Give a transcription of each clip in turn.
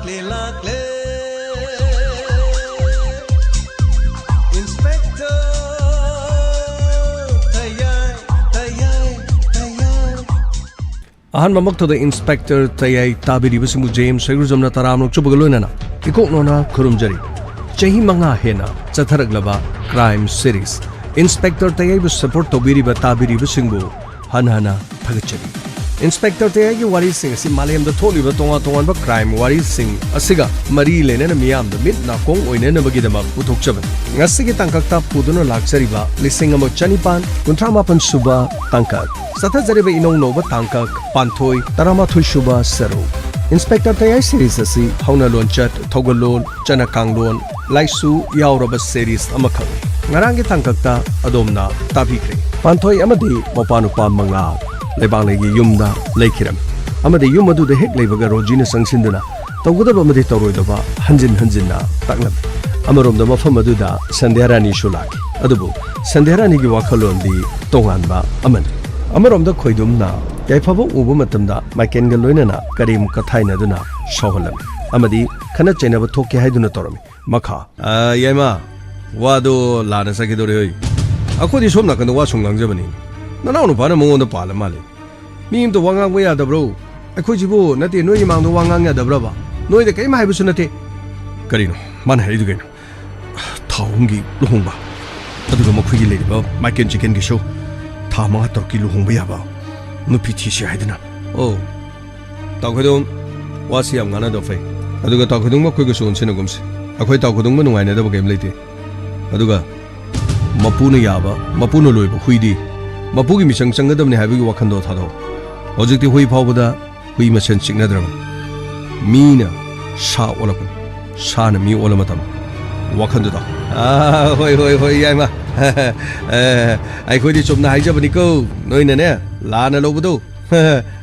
Lakle Inspector Tayai Ahan mamak to the Inspector Tayai tabiri basimu James Sagruzamna taramnok chubagaloinana ikoknona khurumjari chahi manga hena chatharaglaba crime series Inspector Tayai bu support tobiri ba tabiri basingbu hanhana thagachari Inspector Tayai wari sing si Malayam the Toli Tonga ba crime wari sing asiga Mari Lena Miam the mid na kong oine na bagidama utok chaban. Ngasigi tangkakta puduna laksariba lising amo chanipan kuntramapan suba tangkak. Sata zariba inong nova tangkak PANTHOI taramathoy suba saro. Inspector Tayai series asi hauna lonchat thogalon chana kanglon laisu yauraba series amakang. Ngarangi tangkakta adomna tabikre. PANTHOI amadi mopanupa manga Lebang yumda laikiram. Amade yum adu the hek lebaga rojina sangsinduna. Tawgudaba amade tawroidaba hanjin na taklam. Amarom the mafam aduda Sandhyarani shulaki. Adubu Sandhyarani gi wakhalon di tonganba aman. Amarom the khoidumna yaifabo ubu matamda maken galoinana karim kathaina duna shohalam. Amadi khana chainaba thokke haiduna torami. Makha yema wado lana sakidore hoi. Akodi somna kan wa sungangjabani. Nana no para mo no pala male. Mim to wangang we ada bro. Ako jibo nati no imang no wangang ya da braba. No ide kai mai busu nati. Karino man haidu gaino. Taungi luhungba. Aduga mo khigi le ba maken chicken gi show. Tha ma torki luhungba ya ba. No pithi shi haidina. Oh. Taw khadong wasi am ngana do fai. Aduga taw khadong ma khoi go son sina gumse. Akhoi taw khadong ma nungai na da ba game leite. Aduga mapuna ya ba mapuna loi ba huidi. Mapugi misang changadamne haibigi wakhando thado hojikti hui phawbada hui masen chiknadrama mina sa olapan sa na mi olamatam wakhando da hoi yai ma ai khoi di chomna haijabani ko noina ne lana lobdo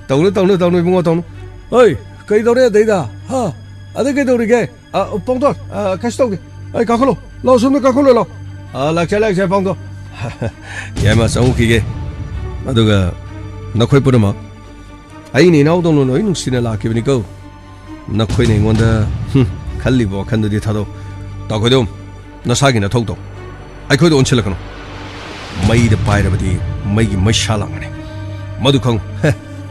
tawnu bungo tawnu oi kai dore deida ha ade kai dore ge pongdo kastog ai kakholo lo sumne kakholo lo lakcha pongdo Yama Sauki Aduga Nakoipurama Aini now don't know in Sinala Kivinico Nakoining wonder Kalibo Candidi Tado Takodum Nasagin a Toto I could on Chilicano Made a pie of the Magi Mashalamani Madukong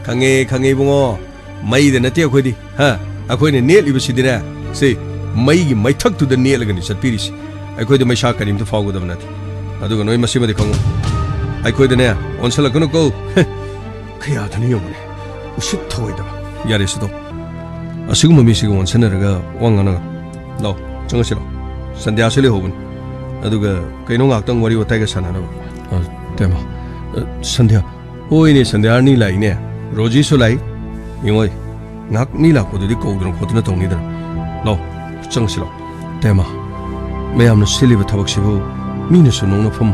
Kange Bungo Made an Atia Quidi Ha I could nearly was did say Magi might talk to the nail against at Piris I could my shaka him to follow them net Aduga no Massima de Congo. I could an air on Salagono go. Kaya Taniomone. Shit toy them. Yaristo. A Sigma missing one senator, one another. No, Jongasilo. Sandia Silly Hoven. Aduga, Kaino Acton, what you will take a son. Demo. Sandia. Oh, in it, Sandia Nila in air. Rogi Solai. Anyway, not Nila could the cold and put on either. No, Jongasilo. Demo. May am no silly with Tabaxivo. Minus no from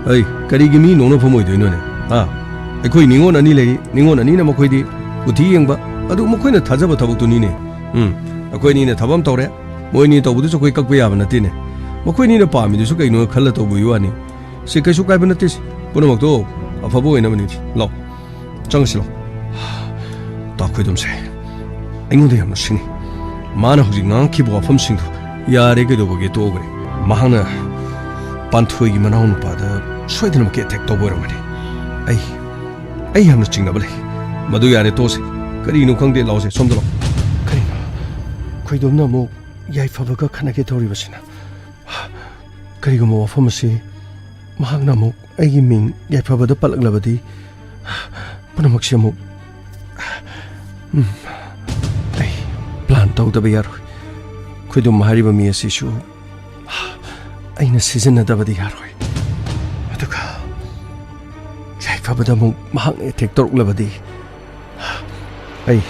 ay Karigimi no from Moy doing a queen Ningon and Nile, Ningon and Nina Moquidi, Uti ba Adu Moquina Tazaba Tabutunine. A queen in a Tabam Tore, Moini to Buduso Quicapiavanatine. Moquini the palm, the Suka no color to Buyuani. Sikasuka Benatis, Bonomoto, a Fabo in a minute. Law. Junksilo. Talk with them say. I know they are not singing. Mana who's in Kibo from Sing. Ya regular get over. Mahana. PANTHOI Manaun Pada, Sweden get take over. I am not chingably. Maduya Tos, Karino Kong Laws, Sondro. Karino, Quidonamo, Yai Fabaga Kanakatori Vasina. Karigomo Pharmacy, Mahagnamo, Aiming, Yai Faba the Palaglavati, Panamaxiamo. Plant out the bear. Quidum Hariba me as issue. Aina season na dabadi haroi. Aduka. Jai fabadamu mahang etek toruk labadi. Ay,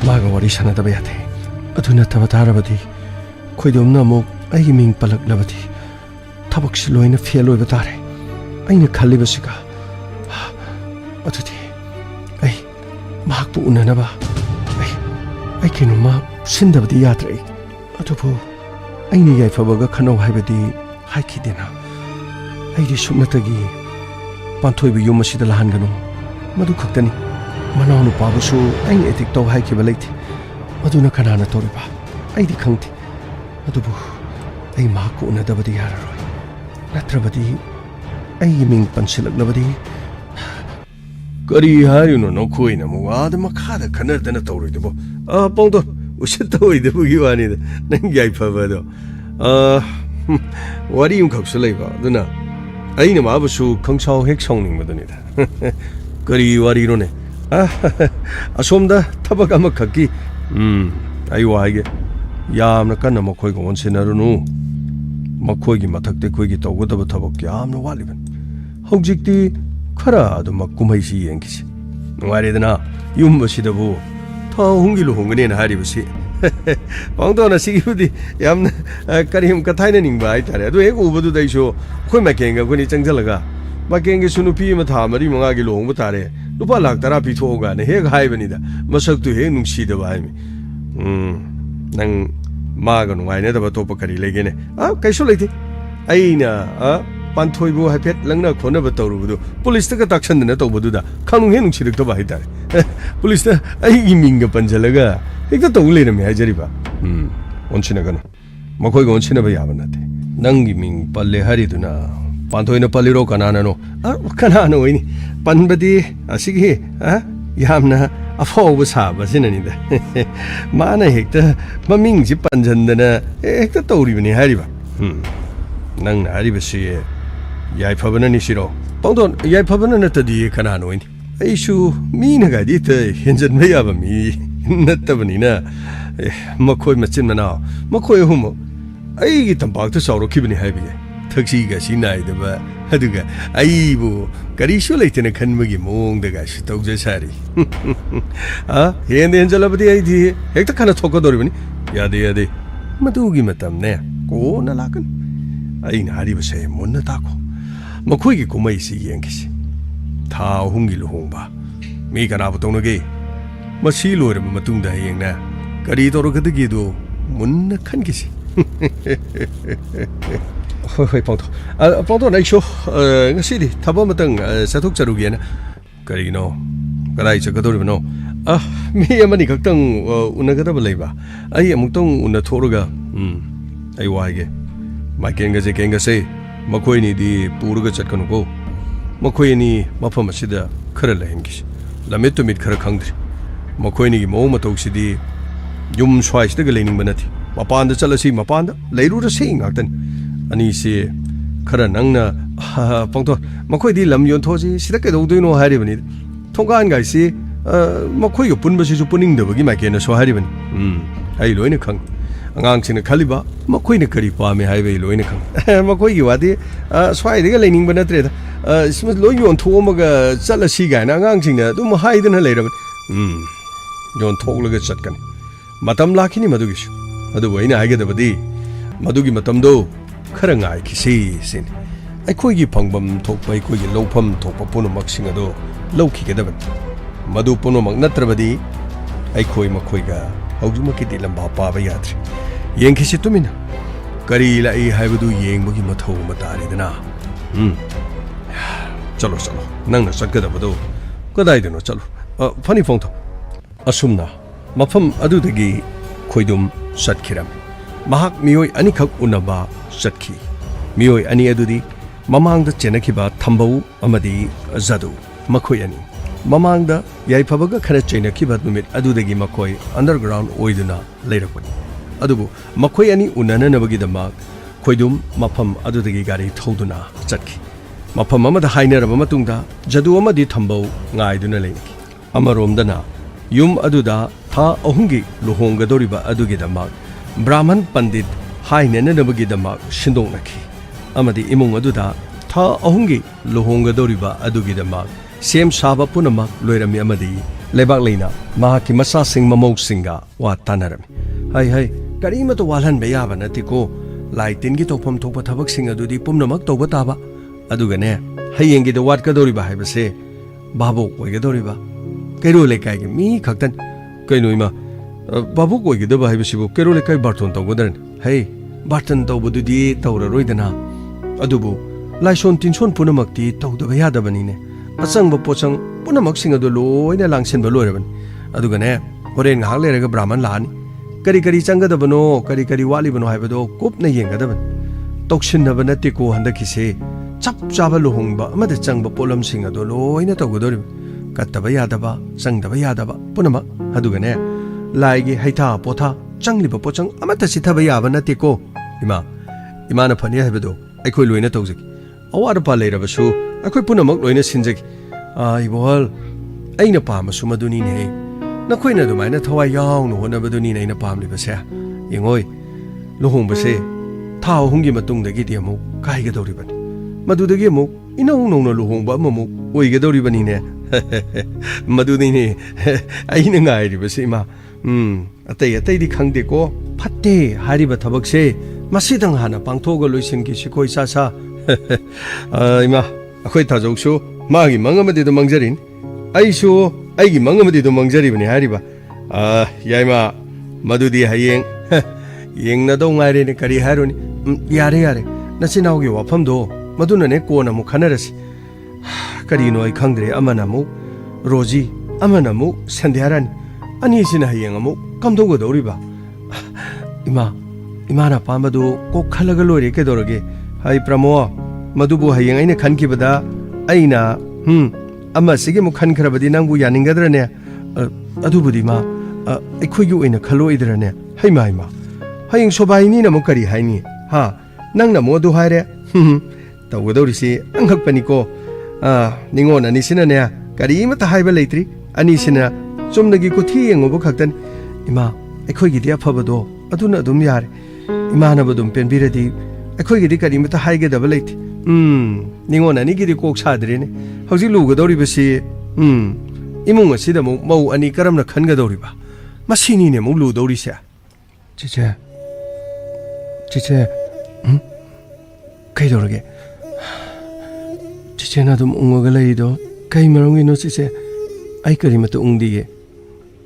maga wari sana dabayate. Aduna tabatarabadi. Koidom na mo ay ming palag labadi. Tabak siloy na fialoy batare. Aina kalibasika. Adudi. Ay, mahak po una na ba? Ay kinuma ꯁꯤꯟꯗꯕꯗꯤ ꯌꯥꯗ꯭ꯔꯦ ꯑꯗꯨꯕꯨ ꯑꯩꯅ ꯌꯥꯏꯐꯕꯒ ꯈꯟꯅꯧ ꯍꯥꯏꯕꯗꯤ ꯍꯥꯏꯈꯤꯗꯦꯅ ꯑꯩꯗꯤ ꯁꯨꯞꯅꯇꯒꯤ ꯄꯥꯟꯊꯣꯏꯕ ꯌꯨꯝ ꯑꯁꯤꯗ ꯂꯥꯛꯍꯟꯒꯅꯨ ꯃꯗꯨ ꯈꯛꯇꯅꯤ ꯃꯅꯥꯎ ꯅꯨꯄꯥꯕꯨꯁꯨ ꯑꯩꯅ ꯑꯦꯇꯦꯛ ꯇꯧ ꯍꯥꯏꯈꯤꯕ ꯂꯩꯇꯦ ꯃꯗꯨꯅ ꯀꯅꯥꯅ ꯇꯧꯔꯤꯕ ꯑꯩꯗꯤ ꯈꯪꯗꯦ ꯑꯗꯨꯕꯨ ꯑꯩ ꯃꯍꯥꯛꯀ ꯎꯅꯗꯕꯗꯤ ꯌꯥꯔꯔꯣꯏ ꯅꯠꯇ꯭ꯔꯕꯗꯤ ꯑꯩꯒꯤ ꯃꯤꯡ ꯄꯟꯁꯤꯜꯂꯛꯂꯕꯗꯤ ꯀꯔꯤ ꯍꯥꯏꯔꯤꯅꯣ ꯅꯈꯣꯏꯅ ꯑꯃꯨꯛ ꯑꯥꯗ ꯃꯈꯥꯗ ꯈꯟꯅꯗꯅ ꯇꯧꯔꯣꯏꯗꯨꯕꯣ ꯄꯥꯎꯗꯣꯟ ꯎꯁꯤꯠꯇ ꯑꯣꯏꯗꯕꯒꯤ ꯋꯥꯅꯤꯗ ꯅꯪ ꯌꯥꯏꯐꯕꯗꯣ ꯋꯥꯔꯤ ꯑꯃꯈꯛꯁꯨ ꯂꯩꯕ ꯑꯗꯨꯅ ꯑꯩꯅ ꯃꯥꯕꯨꯁꯨ ꯈꯪꯁꯥꯎ ꯍꯦꯛ ꯁꯥꯎꯅꯤꯡꯕꯗꯨꯅꯤꯗ ꯀꯔꯤ ꯋꯥꯔꯤꯅꯣꯅꯦ ꯑꯁꯣꯝꯗ ꯊꯕꯛ ꯑꯃꯈꯛꯀꯤ ꯑꯩ ꯋꯥꯍꯩꯒꯦ ꯌꯥꯝꯅ ꯀꯟꯅ ꯃꯈꯣꯏꯒ ꯑꯣꯟꯁꯤꯟꯅꯔꯨꯅꯨ ꯃꯈꯣꯏꯒꯤ ꯃꯊꯛꯇ ꯑꯩꯈꯣꯏꯒꯤ ꯇꯧꯒꯗꯕ ꯊꯕꯛ ꯌꯥꯝꯅ ꯋꯥꯠꯂꯤꯕꯅꯤ ꯍꯧꯖꯤꯛꯇꯤ ꯈꯔ ꯑꯗꯨꯃꯛ ꯀꯨꯝꯍꯩꯁꯤ ꯌꯦꯡꯈꯤꯁꯤ ꯅꯨꯡꯉꯥꯏꯔꯦꯗꯅ ꯌꯨꯝ ꯑꯁꯤꯗꯕꯨ ꯊꯥ 3ꯒꯤ ꯂꯨꯍꯣꯡꯒꯅꯦꯅ ꯍꯥꯏꯔꯤꯕꯁꯤ ꯄꯥꯡꯊꯣꯟ ꯑꯁꯤꯒꯤꯕꯨꯗꯤ ꯌꯥꯝꯅ ꯀꯔꯤꯝꯀ ꯊꯥꯏꯅꯅꯤꯡꯕ ꯍꯥꯏꯇꯥꯔꯦ ꯑꯗꯨ ꯍꯦꯛ ꯎꯕꯗꯨꯗ ꯑꯩꯁꯨ ꯑꯩꯈꯣꯏ ꯃꯀꯦꯟꯒ ꯑꯩꯈꯣꯏꯅꯤ ꯆꯪꯁꯤꯜꯂꯒ ꯃꯀꯦꯟꯒꯤꯁꯨ ꯅꯨꯄꯤ ꯑꯃ ꯊꯥ 4-5ꯒꯤ ꯂꯨꯍꯣꯡꯕ ꯇꯥꯔꯦ ꯂꯨꯄꯥ ꯂꯥꯛ 10 ꯄꯤꯊꯣꯛꯑꯒꯅ ꯍꯦꯛ ꯍꯥꯏꯕꯅꯤꯗ ꯃꯁꯛꯇꯨ ꯍꯦꯛ ꯅꯨꯡꯁꯤꯗꯕ ꯍꯥꯏꯃꯤ ꯅꯪ 마가 누가이네다 또빠 그리 레게네 그aisu leite aina panthoi bu haipet langna khona ba tawrubudu police ta ka takchandna tawbududa khanung he nungsirik to ba haitare police ta ai gi minga panjalaga ekta taw lerame haijariba onchina ganu makoi ga onchina ba yaba nate nangi ming palle hariduna panthoi na palliro kanana no kanana oini panbadi asigi yamna afawba saba sinanida mana hekta maming ji panjandana hekta tawribani hariba nang haribasi yai phabana ni siro pangdon yai phabana natadi kana noini aishu mina ga di te henjan me yaba mi nattabani na makhoi machin mana makhoi hum ai gi tambak to sauro kibani haibi thakshi ga sinai da ba aduga aibu karisu leitena khanbagi mong daga shi tawja sari hen henjalabadi ai di hekta kana thokko doribani yade madugi matam ne ko na lakan ai na hari base munna ta ko makhoi gi kumai si yengisi tha 3gi luhongba mi kana bu tonage masi loirama matungda yengna kari torogadi do munna khangisi hoi pangto nai sho ngasidi thaba matang sathok charugena karino karai chagadoribano mi amani kaktang unagadaba leiba ai amuktang una thoruga ai waige makenga je kenga se makoi ni di puruga chatkanu ko makoi ni mafam asida khara lahengis lamit to mit khara khangdri makoi ni mo matau sidi yum swais daga lening banati mapanda chalasi mapanda leirura se ngaktan ani se khara nangna pangto makoi di lam yon thoji sida ke dodino haribani thongkan gai se makoi yo punbasi ju puning dabagi makena so haribani ai loina khang angang sina khaliba makoi ne kari pa me haibe loina khang makoi gi wadi swai de ga lening bana tre da isma loi yon thomaga chalasi ga na angang sina dum haidana leirabani yon thoglaga chatkan matam lakhini madugish adu waina haige dabadi madugi matamdo khara ngai khisi sin ꯑꯩꯈꯣꯏꯒꯤ ꯐꯪꯐꯝ ꯊꯣꯛꯄ ꯑꯩꯈꯣꯏꯒꯤ ꯂꯧꯐꯝ ꯊꯣꯛꯄ ꯄꯨꯝꯅꯃꯛꯁꯤꯡ ꯑꯗꯨ ꯂꯧꯈꯤꯒꯗꯕꯅꯤ ꯃꯗꯨ ꯄꯨꯝꯅꯃꯛ ꯅꯠꯇ꯭ꯔꯕꯗꯤ ꯑꯩꯈꯣꯏ ꯃꯈꯣꯏꯒ ꯍꯧꯖꯤꯛꯃꯛꯀꯤꯗꯤ ꯂꯝꯕꯥ ꯄꯥꯕ ꯌꯥꯗ꯭ꯔꯤ ꯌꯦꯡꯈꯤꯁꯤ ꯇꯨꯃꯤꯟꯅ ꯀꯔꯤ ꯂꯥꯛꯏ ꯍꯥꯏꯕꯗꯨ ꯌꯦꯡꯕꯒꯤ ꯃꯊꯧ ꯑꯃ ꯇꯥꯔꯤꯗꯅ ꯆꯠꯂꯣ ꯅꯪꯅ ꯆꯠꯀꯗꯕꯗꯨ ꯀꯗꯥꯏꯗꯅꯣ ꯆꯠꯂꯣ ꯐꯅꯤ ꯐꯣꯡꯊꯣ ꯑꯁꯨꯝꯅ ꯃꯐꯝ ꯑꯗꯨꯗꯒꯤ ꯈꯣꯏꯗꯨꯝ ꯆꯠꯈꯤꯔꯝꯃꯤ ꯃꯍꯥꯛ ꯃꯤꯑꯣꯏ ꯑꯅꯤꯈꯛ ꯎꯅꯕ ꯆꯠꯈꯤ ꯃꯤꯑꯣꯏ ꯑꯅꯤ ꯑꯗꯨꯗꯤ ꯃꯃꯥꯡꯗ ꯆꯦꯟꯅꯈꯤꯕ ꯊꯝꯕꯧ ꯑꯃꯗꯤ ꯖꯗꯨ ꯃꯈꯣꯏ ꯑꯅꯤ ꯃꯃꯥꯡꯗ ꯌꯥꯏꯐꯕꯒ ꯈꯔ ꯆꯩꯅꯈꯤꯕ ꯅꯨꯃꯤꯠ ꯑꯗꯨꯗꯒꯤ ꯃꯈꯣꯏ ꯑꯟꯗꯔꯒ꯭ꯔꯥꯎꯟ ꯑꯣꯏꯗꯨꯅ ꯂꯩꯔꯛꯄꯅꯤ ꯑꯗꯨꯕꯨ ꯃꯈꯣꯏ ꯑꯅꯤ ꯎꯅꯅꯅꯕꯒꯤꯗꯃꯛ ꯈꯣꯏꯗꯨꯝ ꯃꯐꯝ ꯑꯗꯨꯗꯒꯤ ꯒꯥꯔꯤ ꯊꯧꯗꯨꯅ ꯆꯠꯈꯤ ꯃꯐꯝ ꯑꯃꯗ ꯍꯥꯏꯅꯔꯕ ꯃꯇꯨꯡꯗ ꯖꯗꯨ ꯑꯃꯗꯤ ꯊꯝꯕꯧ ꯉꯥꯏꯗꯨꯅ ꯂꯩꯈꯤ ꯑꯃꯔꯣꯝꯗꯅ ꯌꯨꯝ ꯑꯗꯨꯗ ꯊꯥ 3ꯒꯤ ꯂꯨꯍꯣꯡꯒꯗꯧꯔꯤꯕ ꯑꯗꯨꯒꯤꯗꯃꯛ Brahmin Pandit ꯍꯥꯏꯅꯅꯕꯒꯤꯗꯃꯛ ꯁꯤꯟꯗꯣꯛꯅꯈꯤ amadi imung aduda tha 3gi luhonggadoriba adugidamak sem saba punamak loirami amadi lebak leina mahaki masa sing mamau singa wa tanarami hai karima to walhan be yaba natiko laitin gi topam thokpa thabak sing adudi pumnamak toba taba adugane hayengi de wat kadoriba haibase babo oigadoriba kairo lekai gi mi khaktan kainoima babu ko gi da ba haibasibu kerole kai barton tawgodaran hey barton tawbududi tawraroidana adubu laison tinson punamakti tawdaba yadabanine asangba pochang punamak sing adu loina langsenba loiraban adugane horen ngahak lerega brahman lani kari kari changadabano kari kari walibano haibado kopna yengadaban toksinaba natte ko handakise chap chaba lohongba amada changba polam sing adu loina tawgodori kattaba yadaba changdaba yadaba punama adugane laigi haitha potha changliba pochang amata sithaba yaba natte ko ima na phani haibado aikhoi loina tawjaki awar pa leirabasu aikhoi punamak loina sinjaki ibol aina pamasu maduni ne nakhoi na dumaina thawai yaw no honabaduni ne aina pamlibase yengoi lohongbase tha hungi matungdagi di amu kaiga dawribani madudagi amu inau nongna lohongba amamu oigadawribani ne maduni ne aina ngairibase ima atai di khangde ko phatte hariba thabakse masidang hana pangthoga loisingi sikoi sa ima akhoi thajausu magi mangamadi do mangjarin aisu aigi mangamadi do mangjaribani hariba yaima madudi hayeng yengna do ngaire ne kari haroni yare nasinaugi wafamdo maduna ne kona mu khanarasi kari no ai khangdre amana mu roji amana mu sandhyarani ani sina hayeng amu kamdogo dawriba ima na pambadu ko khalaga lore ke dorage hai pramo madubu hayeng aina khankibada aina ama sige mu khankrabadi nangbu yaningadrane adubudi ma aikhoigi oina khaloidrane haima hayeng sobaini na mu kari haini ha nangna modu haire tawgodorisi anghakpani ko ningona ni sinane kari mata haiba leitri ani sina chumnagi ko thi yengobo khaktan ima aikhoigi dia phabado aduna adum yare ima na badum penbiradi aikhoigi di kari mata haige daba leiti ningona ni gidi kok sadrene hauji lugadori basi imung asida mu mau ani karamna khangadori ba masini ne mu ludori se chiche kai dorage chiche na dum ungoga leido kai marongi no chiche ai kari mata ungdige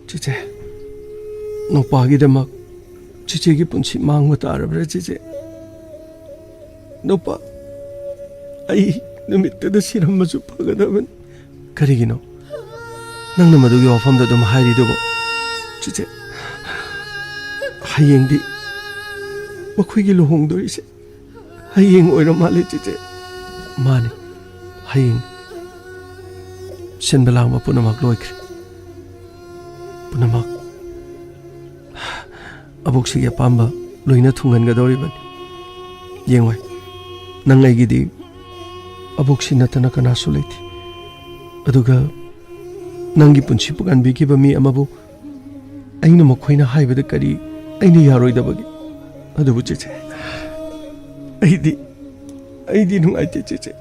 chiche no pagi damak chiche gi punchi mangwa tarabra chiche no pa ai numitta sirammasu phagadaban karigino nangna madugi wafamda dum hairidobo chiche hayengdi makhoigi lohongdorise hayeng oira male chiche mane hayeng senbalangma punamak loikre punamak aboksigi apamba loina thungangadoribani yengwai nangaigidi aboksi natana kanasu leiti aduga nangi punchi pugan bikiba mi amabu aina makhoina haibada kari aina yaroidabagi adubu chiche aidi nungai chiche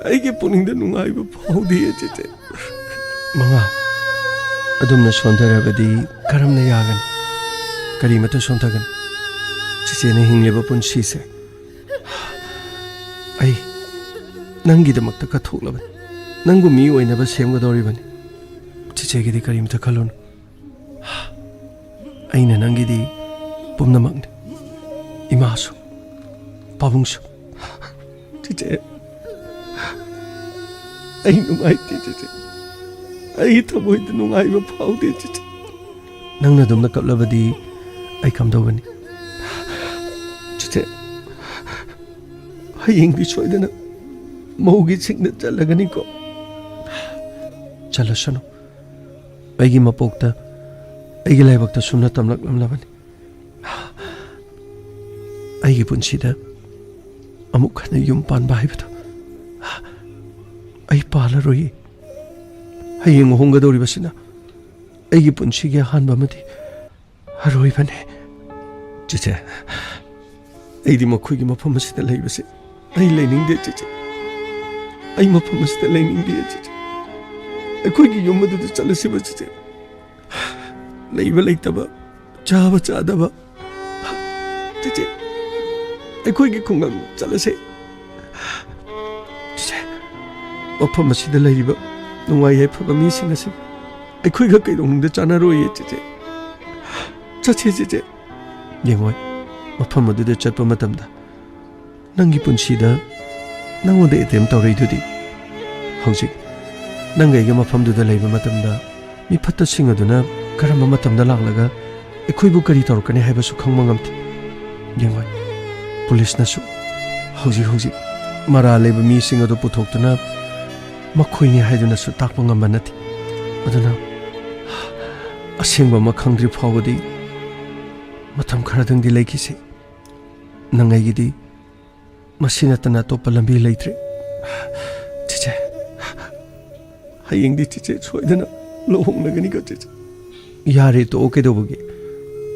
aigi puningda nungai ba phawdi chiche manga adumna sondarabadi karamna yagani kari mata sontagan chiche ne hingleba punchi se ai nangidamakta kathoklaban nangbu mi oinaba semgadoribani chichegidi karimta khalon aina nangidi pumnamakne imasu pabungsu chiche ai nungai chiche ai thaboid nungai ba phaude chiche nangna dumna kaplabadi ai kamdobani chiche hayeng bi soidana maugi singna chalagani ko chalasano aigi mapokta aigi laibakta sumna tamlaklamlabani aigi punsida amuk khana yum panba haibado ai palaroi hayeng hongadori basina aigi punsigi hanba mati haroi bane chiche aidi makhoigi mafam asida leibase ai leningde chiche ai mafam asida leningde chiche ꯑꯩꯈꯣꯏꯒꯤ ꯌꯨꯝ ꯑꯗꯨꯗ ꯆꯠꯂꯁꯤꯕ ꯆꯤꯆꯦ ꯂꯩꯕ ꯂꯩꯇꯕ ꯆꯥꯕ ꯆꯥꯗꯕ ꯆꯤꯆꯦ ꯑꯩꯈꯣꯏꯒꯤ ꯈꯨꯡꯒꯪ ꯆꯠꯂꯁꯦ ꯆꯤꯆꯦ ꯃꯐꯝ ꯑꯁꯤꯗ ꯂꯩꯔꯤꯕ ꯅꯨꯡꯉꯥꯏ ꯌꯥꯏꯐꯕ ꯃꯤꯁꯤꯡ ꯑꯁꯤ ꯑꯩꯈꯣꯏꯒ ꯀꯩꯗꯧꯅꯨꯡꯗ ꯆꯥꯟꯅꯔꯣꯏꯌꯦ ꯆꯤꯆꯦ ꯆꯠꯁꯦ ꯆꯦꯆꯦ ꯌꯦꯡꯉꯣꯏ ꯃꯐꯝ ꯑꯗꯨꯗ ꯆꯠꯄ ꯃꯇꯝꯗ ꯅꯪꯒꯤ ꯄꯨꯟꯁꯤꯗ ꯅꯪꯉꯣꯟꯗ ꯑꯦꯇꯦꯝ ꯇꯧꯔꯛꯏꯗꯨꯗꯤ ꯍꯧꯖꯤꯛ ꯅꯪꯒ ꯑꯩꯒ ꯃꯐꯝꯗꯨꯗ ꯂꯩꯕ ꯃꯇꯝꯗ ꯃꯤ ꯐꯠꯇꯁꯤꯡ ꯑꯗꯨꯅ ꯀꯔꯝꯕ ꯃꯇꯝꯗ ꯂꯥꯛꯂꯒ ꯑꯩꯈꯣꯏꯕꯨ ꯀꯔꯤ ꯇꯧꯔꯛꯀꯅꯤ ꯍꯥꯏꯕꯁꯨ ꯈꯪꯕ ꯉꯝꯗꯦ ꯌꯦꯡꯉꯣꯏ ꯄꯨꯂꯤꯁꯅꯁꯨ ꯍꯧꯖꯤꯛ ꯃꯔꯥꯜ ꯂꯩꯕ ꯃꯤꯁꯤꯡ ꯑꯗꯨ ꯄꯨꯊꯣꯛꯇꯨꯅ ꯃꯈꯣꯏꯅꯤ ꯍꯥꯏꯗꯨꯅꯁꯨ ꯇꯥꯛꯄ ꯉꯝꯕ ꯅꯠꯇꯦ ꯑꯗꯨꯅ ꯑꯁꯦꯡꯕ ꯑꯃ ꯈꯪꯗ꯭ꯔꯤ ꯐꯥꯎꯕꯗꯤ ꯃꯇꯝ ꯈꯔꯗꯪꯗꯤ ꯂꯩꯈꯤꯁꯤ ꯅꯪ ꯑꯩꯒꯤꯗꯤ ꯃꯁꯤ ꯅꯠꯇꯅ ꯑꯇꯣꯞꯄ ꯂꯝꯕꯤ ꯂꯩꯇ꯭ꯔꯦ ꯆꯦꯆꯦ ꯍꯌꯦꯡꯗꯤ ꯆꯦꯆꯦ ꯁꯣꯏꯗꯅ ꯂꯨꯍꯣꯡꯂꯒꯅꯤꯀꯣ ꯆꯦꯆꯦ ꯌꯥꯔꯦ ꯇꯣꯛꯑꯣ ꯀꯩꯗꯧꯕꯒꯤ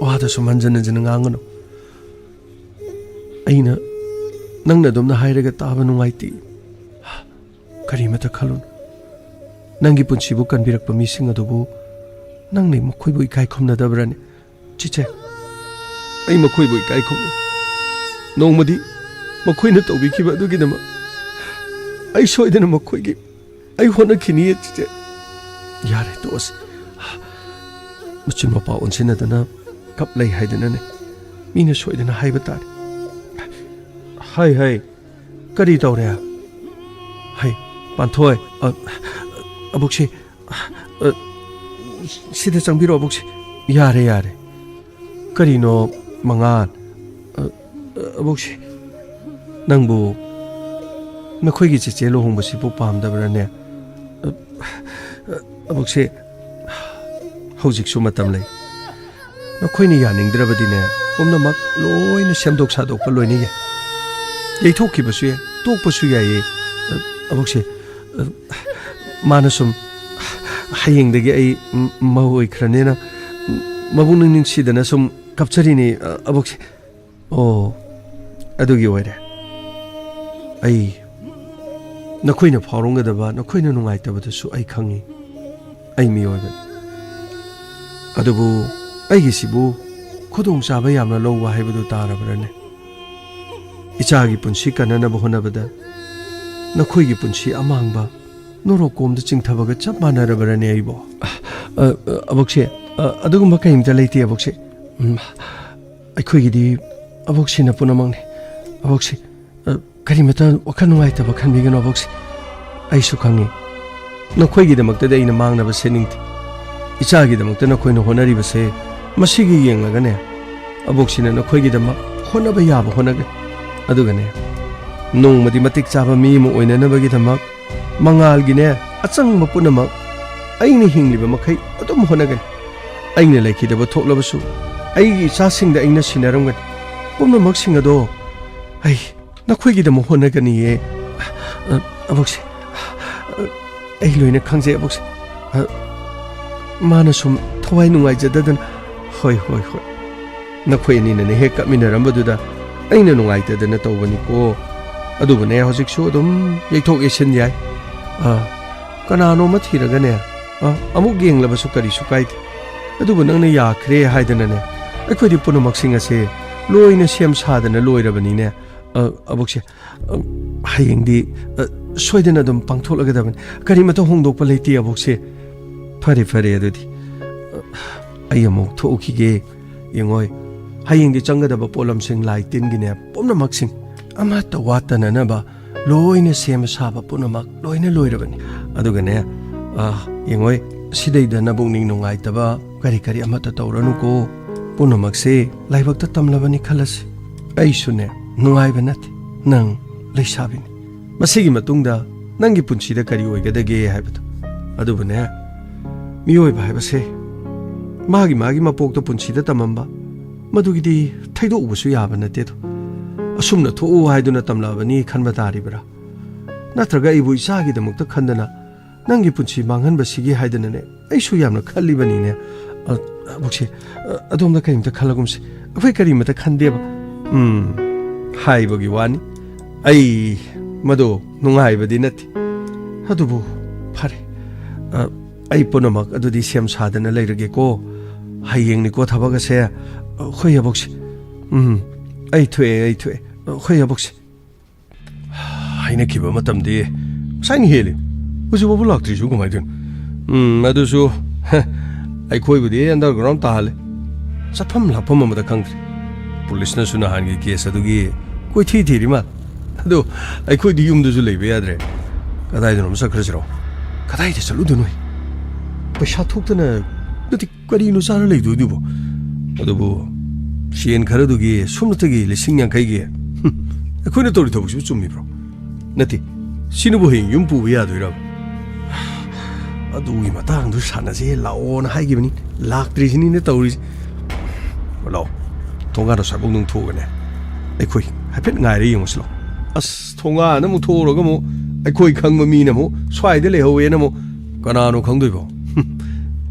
ꯋꯥꯗ ꯁꯨꯝ ꯍꯟꯖꯤꯟ ꯍꯟꯖꯤꯟ ꯉꯥꯡꯒꯅꯨ ꯑꯩꯅ ꯅꯪꯅ ꯑꯗꯨꯝꯅ ꯍꯥꯏꯔꯒ ꯇꯥꯕ ꯅꯨꯡꯉꯥꯏꯇꯦ ꯀꯔꯤꯃꯠꯇ ꯈꯜꯂꯨꯅꯨ ꯅꯪꯒꯤ ꯄꯨꯟꯁꯤꯕꯨ ꯀꯟꯕꯤꯔꯛꯄ ꯃꯤꯁꯤꯡ ꯑꯗꯨꯕꯨ ꯅꯪꯅ ꯃꯈꯣꯏꯕꯨ ꯏꯀꯥꯏ ꯈꯨꯝꯅꯗꯕ꯭ꯔꯅꯦ ꯆꯦꯆꯦ ꯑꯩ ꯃꯈꯣꯏꯕꯨ ꯏꯀꯥꯏ ꯈꯨꯝꯅꯩ ꯅꯣꯡꯃꯗꯤ ꯃꯈꯣꯏꯅ ꯇꯧꯕꯤꯈꯤꯕ ꯑꯗꯨꯒꯤꯗꯃꯛ ꯑꯩ ꯁꯣꯏꯗꯅ ꯃꯈꯣꯏꯒꯤ ꯑꯩ ꯍꯣꯠꯅꯈꯤꯅꯤꯌꯦ ꯆꯦꯆꯦ ꯌꯥꯔꯦ ꯇꯣꯛꯑꯁꯤ ꯃꯆꯤꯟ ꯃꯄꯥ ꯑꯣꯟꯁꯤꯟꯅꯗꯅ ꯀꯞ ꯂꯩ ꯍꯥꯏꯗꯅꯅꯦ ꯃꯤꯅ ꯁꯣꯏꯗꯅ ꯍꯥꯏꯕ ꯇꯥꯔꯦ ꯍꯩ ꯀꯔꯤ ꯇꯧꯔꯦ ꯍꯩ ꯄꯥꯟꯊꯣꯏ ꯑꯕꯣꯛꯁꯤ ꯁꯤꯗ ꯆꯪꯕꯤꯔꯣ ꯑꯕꯣꯛꯁꯤ ꯌꯥꯔꯦ ꯀꯔꯤꯅꯣ ꯃꯉꯥꯜ ꯑꯕꯣꯛꯁꯤ ꯅꯪꯕꯨ ꯅꯈꯣꯏꯒꯤ ꯆꯦꯆꯦ ꯂꯨꯍꯣꯡꯕꯁꯤꯕꯨ ꯄꯥꯝꯗꯕ꯭ꯔꯅꯦ ꯑꯕꯣꯛꯁꯤ ꯍꯧꯖꯤꯛꯁꯨ ꯃꯇꯝ ꯂꯩ ꯅꯈꯣꯏꯅ ꯌꯥꯅꯤꯡꯗ꯭ꯔꯕꯗꯤꯅꯦ ꯄꯨꯝꯅꯃꯛ ꯂꯣꯏꯅ ꯁꯦꯝꯗꯣꯛ ꯁꯥꯗꯣꯛꯄ ꯂꯣꯏꯅ ꯌꯥꯏ ꯌꯩꯊꯣꯛꯈꯤꯕꯁꯨ ꯌꯥꯏ ꯇꯣꯛꯄꯁꯨ ꯌꯥꯏꯌꯦ ꯑꯕꯣꯛꯁꯤ ꯃꯥꯅ ꯁꯨꯝ ꯍꯌꯦꯡꯗꯒꯤ ꯑꯩ ꯃꯧ ꯑꯣꯏꯈ꯭ꯔꯅꯦꯅ ꯃꯕꯨꯡ ꯅꯨꯡꯁꯤꯗꯅ ꯁꯨꯝ ꯀꯞꯆꯔꯤꯅꯤ ꯑꯕꯣꯛꯁꯤ ꯑꯣ ꯑꯗꯨꯒꯤ ꯑꯣꯏꯔꯦ ꯑꯩ ꯅꯈꯣꯏꯅ ꯐꯥꯎꯔꯝꯒꯗꯕ ꯅꯈꯣꯏꯅ ꯅꯨꯡꯉꯥꯏꯇꯕꯗꯨꯁꯨ ꯑꯩ ꯈꯪꯉꯤ ꯑꯩ ꯃꯤꯑꯣꯏꯕꯅꯤ ꯑꯗꯨꯕꯨ ꯑꯩꯒꯤꯁꯤꯕꯨ ꯈꯨꯗꯣꯡꯆꯥꯕ ꯌꯥꯝꯅ ꯂꯧꯕ ꯍꯥꯏꯕꯗꯨ ꯇꯥꯔꯕ꯭ꯔꯅꯦ ꯏꯆꯥꯒꯤ ꯄꯨꯟꯁꯤ ꯀꯟꯅꯅꯕ ꯍꯣꯠꯅꯕꯗ ꯅꯈꯣꯏꯒꯤ ꯄꯨꯟꯁꯤ ꯑꯃꯥꯡꯕ ꯅꯣꯔꯣꯛꯀꯣꯝꯗ ꯆꯤꯡꯊꯕꯒ ꯆꯞ ꯃꯥꯟꯅꯔꯕ꯭ꯔꯅꯦ ꯑꯩꯕꯣ ꯑꯕꯣꯛꯁꯤ ꯑꯗꯨꯒꯨꯝꯕ ꯀꯔꯤꯝꯇ ꯂꯩꯇꯦ ꯑꯕꯣꯛꯁꯤ ꯑꯩꯈꯣꯏꯒꯤꯗꯤ ꯑꯕꯣꯛꯁꯤꯅ ꯄꯨꯝꯅꯃꯛꯅꯤ ꯑꯕꯣꯛꯁꯤ ꯀꯔꯤꯃꯠꯇ ꯋꯥꯈꯜ ꯅꯨꯡꯉꯥꯏꯇꯕ ꯈꯟꯕꯤꯒꯅꯨ ꯑꯕꯣꯛꯁꯤ ꯑꯩꯁꯨ ꯈꯪꯉꯤ ꯅꯈꯣꯏꯒꯤꯗꯃꯛꯇꯗꯤ ꯑꯩꯅ ꯃꯥꯡꯅꯕ ꯁꯦꯟꯅꯤꯡꯗꯦ ꯏꯆꯥꯒꯤꯗꯃꯛꯇ ꯅꯈꯣꯏꯅ ꯍꯣꯠꯅꯔꯤꯕꯁꯦ ꯃꯁꯤꯒꯤ ꯌꯦꯡꯂꯒꯅꯦ ꯑꯕꯣꯛꯁꯤꯅ ꯅꯈꯣꯏꯒꯤꯗꯃꯛ ꯍꯣꯠꯅꯕ ꯌꯥꯕ ꯍꯣꯠꯅꯒꯅꯤ ꯑꯗꯨꯒꯅꯦ ꯅꯣꯡꯃꯗꯤ ꯃꯇꯤꯛ ꯆꯥꯕ ꯃꯤ ꯑꯃ ꯑꯣꯏꯅꯅꯕꯒꯤꯗꯃꯛ ꯃꯉꯥꯜꯒꯤꯅꯦ ꯑꯆꯪꯕ ꯄꯨꯝꯅꯃꯛ ꯑꯩꯅ ꯍꯤꯡꯂꯤꯕ ꯃꯈꯩ ꯑꯗꯨꯝ ꯍꯣꯠꯅꯒꯅꯤ ꯑꯩꯅ ꯂꯩꯈꯤꯗꯕ ꯊꯣꯛꯂꯕꯁꯨ ꯑꯩꯒꯤ ꯏꯆꯥꯁꯤꯡꯗ ꯑꯩꯅ ꯁꯤꯟꯅꯔꯝꯒꯅꯤ ꯄꯨꯝꯅꯃꯛꯁꯤꯡ ꯑꯗꯣ ꯑꯩ ꯅꯈꯣꯏꯒꯤꯗꯃꯛ ꯍꯣꯠꯅꯒꯅꯤꯌꯦ ꯑꯕꯣꯛꯁꯤ ꯑꯩ ꯂꯣꯏꯅ ꯈꯪꯖꯩ ꯑꯕꯣꯛꯁꯤ ꯃꯥꯅ ꯁꯨꯝ ꯊꯋꯥꯏ ꯅꯨꯡꯉꯥꯏꯖꯗꯗꯅ ꯍꯣꯏ ꯅꯈꯣꯏ ꯑꯅꯤꯅꯅꯦ ꯍꯦꯛ ꯀꯞꯃꯤꯟꯅꯔꯝꯕꯗꯨꯗ ꯑꯩꯅ ꯅꯨꯡꯉꯥꯏꯇꯗꯅ ꯇꯧꯕꯅꯤꯀꯣ ꯑꯗꯨꯕꯨꯅꯦ ꯍꯧꯖꯤꯛꯁꯨ ꯑꯗꯨꯝ ꯌꯩꯊꯣꯛ ꯌꯩꯁꯤꯟ ꯌꯥꯏ ꯀꯅꯥꯅꯣꯃ ꯊꯤꯔꯒꯅꯦ ꯑꯃꯨꯛ ꯌꯦꯡꯂꯕꯁꯨ ꯀꯔꯤꯁꯨ ꯀꯥꯏꯗꯦ ꯑꯗꯨꯕꯨ ꯅꯪꯅ ꯌꯥꯈ꯭ꯔꯦ ꯍꯥꯏꯗꯅꯅꯦ ꯑꯩꯈꯣꯏꯗꯤ ꯄꯨꯝꯅꯃꯛꯁꯤꯡ ꯑꯁꯦ ꯂꯣꯏꯅ ꯁꯦꯝ ꯁꯥꯗꯅ ꯂꯣꯏꯔꯕꯅꯤꯅꯦ ꯑꯕꯣꯛꯁꯦ ꯍꯌꯦꯡꯗꯤ ꯁꯣꯏꯗꯅ ꯑꯗꯨꯝ ꯄꯥꯡꯊꯣꯛꯂꯒꯗꯕꯅꯤ ꯀꯔꯤꯃꯠꯇ ꯍꯣꯡꯗꯣꯛꯄ ꯂꯩꯇꯦ ꯑꯕꯣꯛꯁꯦ ꯐꯔꯦ ꯑꯗꯨꯗꯤ ꯑꯩ ꯑꯃꯨꯛ ꯊꯣꯛꯎꯈꯤꯒꯦ ꯌꯦꯡꯉꯣꯏ ꯍꯌꯦꯡꯗꯤ ꯆꯪꯒꯗꯕ ꯄꯣꯠꯂꯝꯁꯤꯡ ꯂꯥꯏ ꯇꯤꯟꯒꯤꯅꯦ ꯄꯨꯝꯅꯃꯛꯁꯤꯡ ꯑꯃꯠꯇ ꯋꯥꯠꯇꯅꯅꯕ ꯂꯣꯏꯅ ꯁꯦꯝ ꯁꯥꯕ ꯄꯨꯝꯅꯃꯛ ꯂꯣꯏꯅ ꯂꯣꯏꯔꯕꯅꯤ ꯑꯗꯨꯒꯅꯦ ꯌꯦꯡꯉꯣꯏ ꯁꯤꯗꯩꯗ ꯅꯕꯨꯛꯅꯤꯡ ꯅꯨꯡꯉꯥꯏꯇꯕ ꯀꯔꯤ ꯑꯃꯠꯇ ꯇꯧꯔꯅꯨꯀꯣ ꯄꯨꯝꯅꯃꯛꯁꯦ ꯂꯥꯏꯕꯛꯇ ꯇꯝꯂꯕꯅꯤ ꯈꯜꯂꯁꯤ ꯑꯩꯁꯨꯅꯦ ꯅꯨꯡꯉꯥꯏꯕ ꯅꯠꯇꯦ ꯅꯪ ꯂꯩꯁꯥꯕꯤꯅꯤ ꯃꯁꯤꯒꯤ ꯃꯇꯨꯡꯗ ꯅꯪꯒꯤ ꯄꯨꯟꯁꯤꯗ ꯀꯔꯤ ꯑꯣꯏꯒꯗꯒꯦ ꯍꯥꯏꯕꯗꯣ ꯑꯗꯨꯕꯨꯅꯦ ꯃꯤꯑꯣꯏꯕ ꯍꯥꯏꯕꯁꯦ ꯃꯥꯒꯤ ꯃꯄꯣꯛꯇ ꯄꯨꯟꯁꯤꯗ ꯇꯝꯃꯝꯕ ꯃꯗꯨꯒꯤꯗꯤ ꯊꯩꯗꯣꯛꯎꯕꯁꯨ ꯌꯥꯕ ꯅꯠꯇꯦꯗꯣ ꯑꯁꯨꯝꯅ ꯊꯣꯛꯎ ꯍꯥꯏꯗꯨꯅ ꯇꯝꯂꯛꯑꯕꯅꯤ ꯈꯟꯕ ꯇꯥꯔꯤꯕ꯭ꯔꯥ ꯅꯠꯇ꯭ꯔꯒ ꯑꯩꯕꯨ ꯏꯆꯥꯒꯤꯗꯃꯛꯇ ꯈꯟꯗꯅ ꯅꯪꯒꯤ ꯄꯨꯟꯁꯤ ꯃꯥꯡꯍꯟꯕꯁꯤꯒꯤ ꯍꯥꯏꯗꯅꯅꯦ ꯑꯩꯁꯨ ꯌꯥꯝꯅ ꯈꯜꯂꯤꯕꯅꯤꯅꯦ ꯑꯕꯣꯛꯁꯤ ꯑꯗꯣꯝꯗ ꯀꯔꯤꯝꯇ ꯈꯜꯂꯒꯨꯝꯁꯤ ꯑꯩꯈꯣꯏ ꯀꯔꯤꯃꯠꯇ ꯈꯟꯗꯦꯕ ꯍꯥꯏꯕꯒꯤ ꯋꯥꯅꯤ ꯑꯩ ꯃꯗꯣ ꯅꯨꯡꯉꯥꯏꯕꯗꯤ ꯅꯠꯇꯦ ꯑꯗꯨꯕꯨ ꯐꯔꯦ ꯑꯩ ꯄꯨꯝꯅꯃꯛ ꯑꯗꯨꯗꯤ ꯁꯦꯝ ꯁꯥꯗꯅ ꯂꯩꯔꯒꯦꯀꯣ ꯍꯌꯦꯡꯅꯤꯀꯣ ꯊꯕꯛ ꯑꯁꯦ ꯍꯣꯏ ꯑꯕꯣꯛꯁꯤ ꯑꯩ ꯊꯣꯛꯑꯦ ꯍꯣꯏ ꯑꯕꯣꯛꯁꯤ ꯍꯥꯏꯅꯈꯤꯕ ꯃꯇꯝꯗꯤ ꯉꯁꯥꯏꯅ ꯍꯦꯜꯂꯤ ꯍꯧꯖꯤꯛꯐꯥꯎꯕ ꯂꯥꯛꯇ꯭ꯔꯤꯁꯨ ꯀꯃꯥꯏꯅ ꯇꯧꯅꯣ ꯑꯗꯨꯁꯨ ꯑꯩꯈꯣꯏꯕꯨꯗꯤ ꯑꯟꯗꯔꯒ꯭ꯔꯥꯎꯟ ꯇꯥꯍꯜꯂꯦ ꯆꯠꯐꯝ ꯂꯥꯛꯐꯝ ꯑꯃꯗ ꯈꯪꯗ꯭ꯔꯦ ꯄꯨꯂꯤꯁꯅꯁꯨ ꯅꯍꯥꯟꯒꯤ ꯀꯦꯁ ꯑꯗꯨꯒꯤ ꯀꯣꯏꯊꯤ ꯊꯤꯔꯤ ꯃꯥꯜꯂꯦ ꯑꯗꯣ ꯑꯩꯈꯣꯏꯗꯤ ꯌꯨꯝꯗꯁꯨ ꯂꯩꯕ ꯌꯥꯗ꯭ꯔꯦ ꯀꯗꯥꯏꯗꯅꯣꯝ ꯆꯠꯈ꯭ꯔꯁꯤꯔꯣ ꯀꯗꯥꯏꯗ ꯆꯠꯂꯨꯗꯣꯏꯅꯣ ꯄꯩꯁꯥ ꯊꯣꯛꯇꯅ ꯅꯠꯇꯦ ꯀꯔꯤꯅꯣ ꯆꯥꯔ ꯂꯩꯗꯣꯏꯗꯨꯕꯣ ꯑꯗꯨꯕꯨ ꯁꯦꯟ ꯈꯔꯗꯨꯒꯤ ꯁꯣꯝꯅꯇꯒꯤ 50,000ꯒꯤ ꯑꯩꯈꯣꯏꯅ ꯇꯧꯔꯤ ꯊꯕꯛꯁꯤꯕꯨ ꯆꯨꯝꯃꯤꯕ꯭ꯔꯣ ꯅꯠꯇꯦ ꯁꯤꯅꯕꯨ ꯍꯌꯦꯡ ꯌꯨꯝ ꯄꯨꯕ ꯌꯥꯗꯣꯏꯔꯕ ꯑꯗꯨꯒꯤ ꯃꯇꯥꯡꯗꯨ ꯁꯥꯟꯅꯁꯦ ꯂꯥꯛꯑꯣꯅ ꯍꯥꯏꯈꯤꯕꯅꯤ ꯂꯥꯛꯇ꯭ꯔꯤꯁꯤꯅꯤꯅ ꯇꯧꯔꯤꯁꯦ ꯂꯥꯛꯑꯣ ꯊꯣꯡꯒꯥꯟꯗ ꯁꯥꯏꯕꯣꯛ ꯅꯨꯡ ꯊꯣꯛꯑꯒꯅꯦ ꯑꯩꯈꯣꯏ ꯍꯥꯏꯐꯦꯠ ꯉꯥꯏꯔ ꯌꯦꯡꯉꯨꯁꯤ ꯂꯥꯛꯑꯣ ꯑꯁ ꯊꯣꯡꯒꯥꯟꯗ ꯑꯃꯨꯛ ꯊꯣꯛꯎꯔꯒ ꯑꯃꯨꯛ ꯑꯩꯈꯣꯏ ꯈꯪꯕ ꯃꯤꯅ ꯑꯃꯨꯛ ꯁ꯭ꯋꯥꯏꯗ ꯂꯩꯍꯧꯋꯦꯅ ꯑꯃꯨꯛ ꯀꯅꯥꯅꯣ ꯈꯪꯗꯣꯏꯕꯣ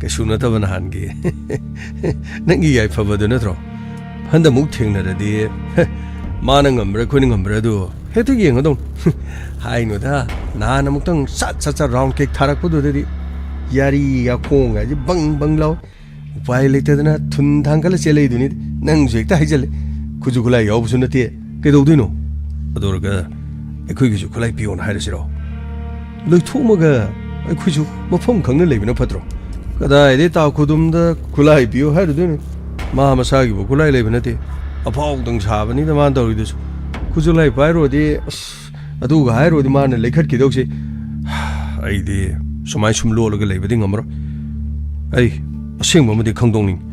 ꯀꯩꯁꯨ ꯅꯠꯇꯕ ꯅꯍꯥꯟꯒꯤ ꯅꯪꯒꯤ ꯌꯥꯏꯐꯕꯗꯨ ꯅꯠꯇ꯭ꯔꯣ ꯍꯟꯗꯛꯃꯨꯛ ꯊꯦꯡꯅꯔꯗꯤ ꯃꯥꯅ ꯉꯝꯕ꯭ꯔꯥ ꯑꯩꯈꯣꯏꯅ ꯉꯝꯕ꯭ꯔꯥ ꯑꯗꯨ ꯍꯦꯛꯇ ꯌꯦꯡꯒꯗꯧꯅꯤ ꯍꯥꯏꯅꯨꯗ ꯅꯍꯥꯟ ꯑꯃꯨꯛꯇꯪ ꯁꯠ ꯔꯥꯎꯟ ꯀꯦꯛ ꯊꯥꯔꯛꯄꯗꯨꯗꯗꯤ ꯌꯥꯔꯤ ꯌꯥꯈꯣꯡ ꯍꯥꯏꯁꯦ ꯕꯪ ꯕꯪ ꯂꯥꯎꯏ ꯎꯄꯥꯏ ꯂꯩꯇꯗꯅ ꯊꯨꯟ ꯊꯥꯡꯒꯠꯂ ꯆꯦꯜꯂꯛꯏꯗꯨꯅꯤ ꯅꯪꯁꯨ ꯍꯦꯛꯇ ꯍꯥꯏꯖꯜꯂꯦ ꯈꯨꯠꯁꯨ ꯈꯨꯠꯂꯥꯏ ꯌꯥꯎꯕꯁꯨ ꯅꯠꯇꯦ ꯀꯩꯗꯧꯗꯣꯏꯅꯣ ꯑꯗꯨꯔꯒ ꯑꯩꯈꯣꯏꯒꯤꯁꯨ ꯈꯨꯠꯂꯥꯏ ꯄꯤꯌꯣꯅ ꯍꯥꯏꯔꯁꯤꯔꯣ ꯂꯣꯏꯊꯣꯛꯑꯃꯒ ꯑꯩꯈꯣꯏꯁꯨ ꯃꯐꯝ ꯈꯪꯅ ꯂꯩꯕꯅ ꯐꯠꯇ꯭ꯔꯣ ꯀꯗꯥꯏꯗꯩ ꯇꯥ ꯈꯨꯗꯨꯝꯗ ꯈꯨꯠꯂꯥꯏ ꯄꯤꯌꯣ ꯍꯥꯏꯔꯨꯗꯣꯏꯅꯣ ꯃꯥ ꯃꯁꯥꯒꯤꯕꯨ ꯈꯨꯠꯂꯥꯏ ꯂꯩꯕ ꯅꯠꯇꯦ ꯑꯐꯥꯎꯗꯪ ꯁꯥꯕꯅꯤꯗ ꯃꯥꯅ ꯇꯧꯔꯤꯗꯨꯁꯨ ꯈꯨꯠꯁꯨꯂꯥꯏ ꯄꯥꯏꯔꯨꯔꯗꯤ ꯑꯁ ꯑꯗꯨꯒ ꯍꯥꯏꯔꯨꯔꯗꯤ ꯃꯥꯅ ꯂꯩꯈꯠꯈꯤꯗꯧꯁꯦ ꯑꯩꯗꯤ ꯁꯨꯃꯥꯏ ꯁꯨꯝ ꯂꯣꯜꯂꯒ ꯂꯩꯕꯗꯤ ꯉꯝꯃꯔꯣꯏ ꯑꯩ ꯑꯁꯦꯡꯕ ꯑꯃꯗꯤ ꯈꯪꯗꯣꯛꯅꯤꯡꯉꯤ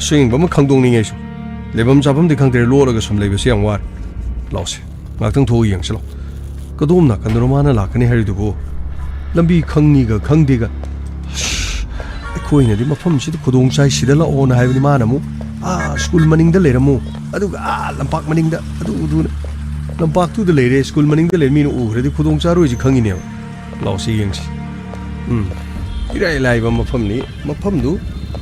ꯑꯁꯦꯡꯕ ꯑꯃ ꯈꯪꯗꯣꯛꯅꯤꯡꯉꯤ ꯑꯩꯁꯨ ꯂꯩꯐꯝ ꯆꯥꯐꯝꯗꯤ ꯈꯪꯗ꯭ꯔꯦ ꯂꯣꯜꯂꯒ ꯁꯨꯝ ꯂꯩꯕꯁꯦ ꯌꯥꯝ ꯋꯥꯔꯦ ꯂꯥꯛꯁꯦ ꯉꯥꯛꯇꯪ ꯊꯣꯛꯑ ꯌꯦꯡꯁꯤ ꯂꯥꯛꯑꯣ ꯀꯗꯣꯝ ꯅꯥꯀꯟꯗꯅꯣ ꯃꯥꯅ ꯂꯥꯛꯀꯅꯤ ꯍꯥꯏꯔꯤꯗꯨꯕꯨ ꯂꯝꯕꯤ ꯈꯪꯅꯤꯒ ꯈꯪꯗꯦꯒ ꯑꯩꯈꯣꯏꯅꯗꯤ ꯃꯐꯝꯁꯤꯗ ꯈꯨꯗꯣꯡ ꯆꯥꯏ ꯁꯤꯗ ꯂꯥꯛꯑꯣꯅ ꯍꯥꯏꯕꯅꯤ ꯃꯥꯅ ꯑꯃꯨꯛ ꯁ꯭ꯀꯨꯜ ꯃꯅꯤꯡꯗ ꯂꯩꯔꯝꯃꯨ ꯑꯗꯨꯒ ꯂꯝꯄꯥꯛ ꯃꯅꯤꯡꯗ ꯑꯗꯨꯅ ꯂꯝꯄꯥꯛꯇꯨꯗ ꯂꯩꯔꯦ ꯁ꯭ꯀꯨꯜ ꯃꯅꯤꯡꯗ ꯂꯩꯔꯦ ꯃꯤꯅ ꯎꯈ꯭ꯔꯗꯤ ꯈꯨꯗꯣꯡ ꯆꯥꯔꯣꯏꯁꯤ ꯈꯪꯉꯤꯅꯦꯕ ꯂꯥꯛꯁꯤ ꯌꯦꯡꯁꯤ ꯏꯔꯥꯏ ꯂꯥꯏꯕ ꯃꯐꯝꯅꯤ ꯃꯐꯝꯗꯨ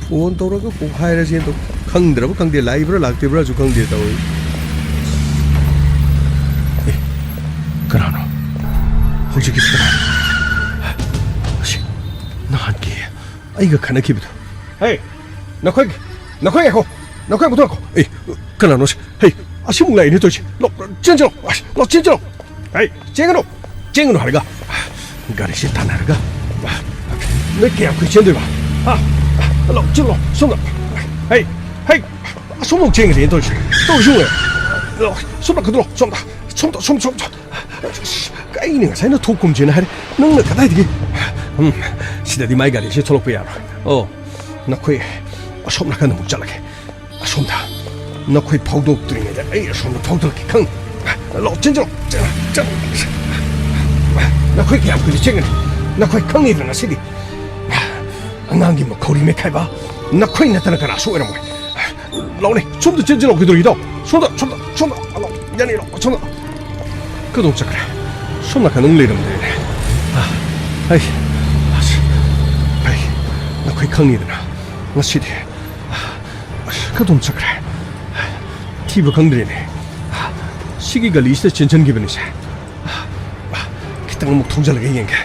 ꯐꯣꯟ ꯇꯧꯔꯒ ꯀꯣꯛ ꯍꯥꯏꯔꯁꯤ ꯑꯗꯣ ꯈꯪꯗ꯭ꯔꯕ ꯈꯪꯗꯦ ꯂꯥꯛꯏꯕ꯭ꯔꯥ ꯂꯥꯛꯇ꯭ꯔꯤꯕ꯭ꯔꯥꯁꯨ ꯈꯪꯗꯦ ꯇꯧꯏ ꯀꯅꯥꯅꯣ ꯍꯧꯖꯤꯛꯀꯤꯁꯤ ꯀꯅꯥꯅꯣ ꯑꯁꯤ ꯅꯍꯥꯟꯒꯤ ꯑꯩꯒ ꯈꯟꯅꯈꯤꯕꯗꯣ ꯍꯦ ꯅꯈꯣꯏ ꯉꯥꯏꯈꯣ ꯅꯈꯣꯏ ꯄꯨꯊꯣꯔꯛꯈꯣ ꯀꯅꯥꯅꯣ ꯍꯦ ꯑꯁꯤꯃꯨꯛ ꯂꯥꯛꯏꯅꯦ ꯇꯧꯔꯤꯁꯦ ꯆꯦꯟꯖꯤꯜꯂꯣ ꯆꯦꯟꯖꯤꯜꯂꯣ ꯍꯦ ꯆꯦꯟꯒꯅꯨ ꯍꯥꯏꯔꯒ ꯒꯥꯔꯤꯁꯦ ꯇꯥꯟꯅꯔꯒ ꯅꯣꯏ ꯀꯌꯥꯝ ꯀꯨꯏ ꯆꯦꯟꯗꯣꯏꯕ ꯆꯦꯜꯂꯣ ꯁꯣꯝꯗ ꯍꯦ ꯑꯁꯣꯝꯐꯥꯎ ꯆꯦꯟꯒꯅꯤ ꯇꯧꯔꯤꯁꯦ ꯁꯣꯝꯗ ꯈꯗꯣ ꯁꯣꯝꯗ ꯑꯩꯅ ꯉꯁꯥꯏꯅ ꯊꯣꯛꯀꯨꯝꯁꯦꯅ ꯍꯥꯏꯔꯦ ꯅꯪꯅ ꯀꯗꯥꯏꯗꯒꯤ ꯁꯤꯗꯗꯤ ꯃꯥꯏ ꯒꯥꯔꯤꯁꯦ ꯊꯣꯛꯂꯛꯄ ꯌꯥꯔꯣꯏ ꯅꯈꯣꯏ ꯑꯁꯣꯝ ꯅꯥꯀꯟꯗ ꯑꯃꯨꯛ ꯆꯠꯂꯒꯦ ꯑꯁꯣꯝꯗ ꯅꯈꯣꯏ ꯐꯥꯎꯗꯣꯛꯇ꯭ꯔꯤꯉꯩꯗ ꯑꯩ ꯑꯁꯣꯝꯗ ꯐꯥꯎꯗꯣꯔꯛꯀꯦ ꯂꯥꯛꯑꯣ ꯆꯦꯟꯖꯤꯜꯂꯣ ꯅꯈꯣꯏ ꯀꯌꯥꯝ ꯀꯨꯏꯅ ꯆꯦꯟꯒꯅꯤ ꯅꯈꯣꯏ ꯈꯪꯉꯤꯗꯅ ꯉꯁꯤꯗꯤ ꯑꯉꯥꯡꯒꯤ ꯃꯈꯧꯔꯤ ꯃꯦꯠꯈꯥꯏꯕ ꯅꯈꯣꯏ ꯅꯠꯇꯅ ꯀꯅꯥꯁꯨ ꯑꯣꯏꯔꯝꯃꯣꯏ ꯂꯥꯛꯑꯣꯅꯦ ꯁꯣꯝꯗ ꯆꯦꯟꯖꯤꯜꯂꯣ ꯀꯩꯗꯧꯔꯤꯗꯣ ꯁꯣꯝꯗ ꯌꯥꯅꯤ ꯂꯥꯛꯑꯣ ꯁꯣꯝꯗ ꯀꯗꯣꯝ ꯆꯠꯈ꯭ꯔꯦ ꯁꯣꯝ ꯅꯥꯀꯟꯗ ꯂꯩꯔꯝꯗ꯭ꯔꯦꯅꯦ ꯅꯈꯣꯏ ꯈꯪꯉꯤꯗꯅ ꯉꯁꯤꯗꯤ ꯀꯗꯣꯝ ꯆꯠꯈ꯭ꯔꯦ ꯊꯤꯕ ꯈꯪꯗ꯭ꯔꯦꯅꯦ ꯁꯤꯒꯤ ꯒꯂꯤꯁꯤꯗ ꯆꯦꯟꯁꯤꯟꯈꯤꯕꯅꯤꯁꯦ ꯈꯤꯇꯪ ꯑꯃꯨꯛ ꯊꯧꯖꯤꯜꯂꯒ ꯌꯦꯡꯒꯦ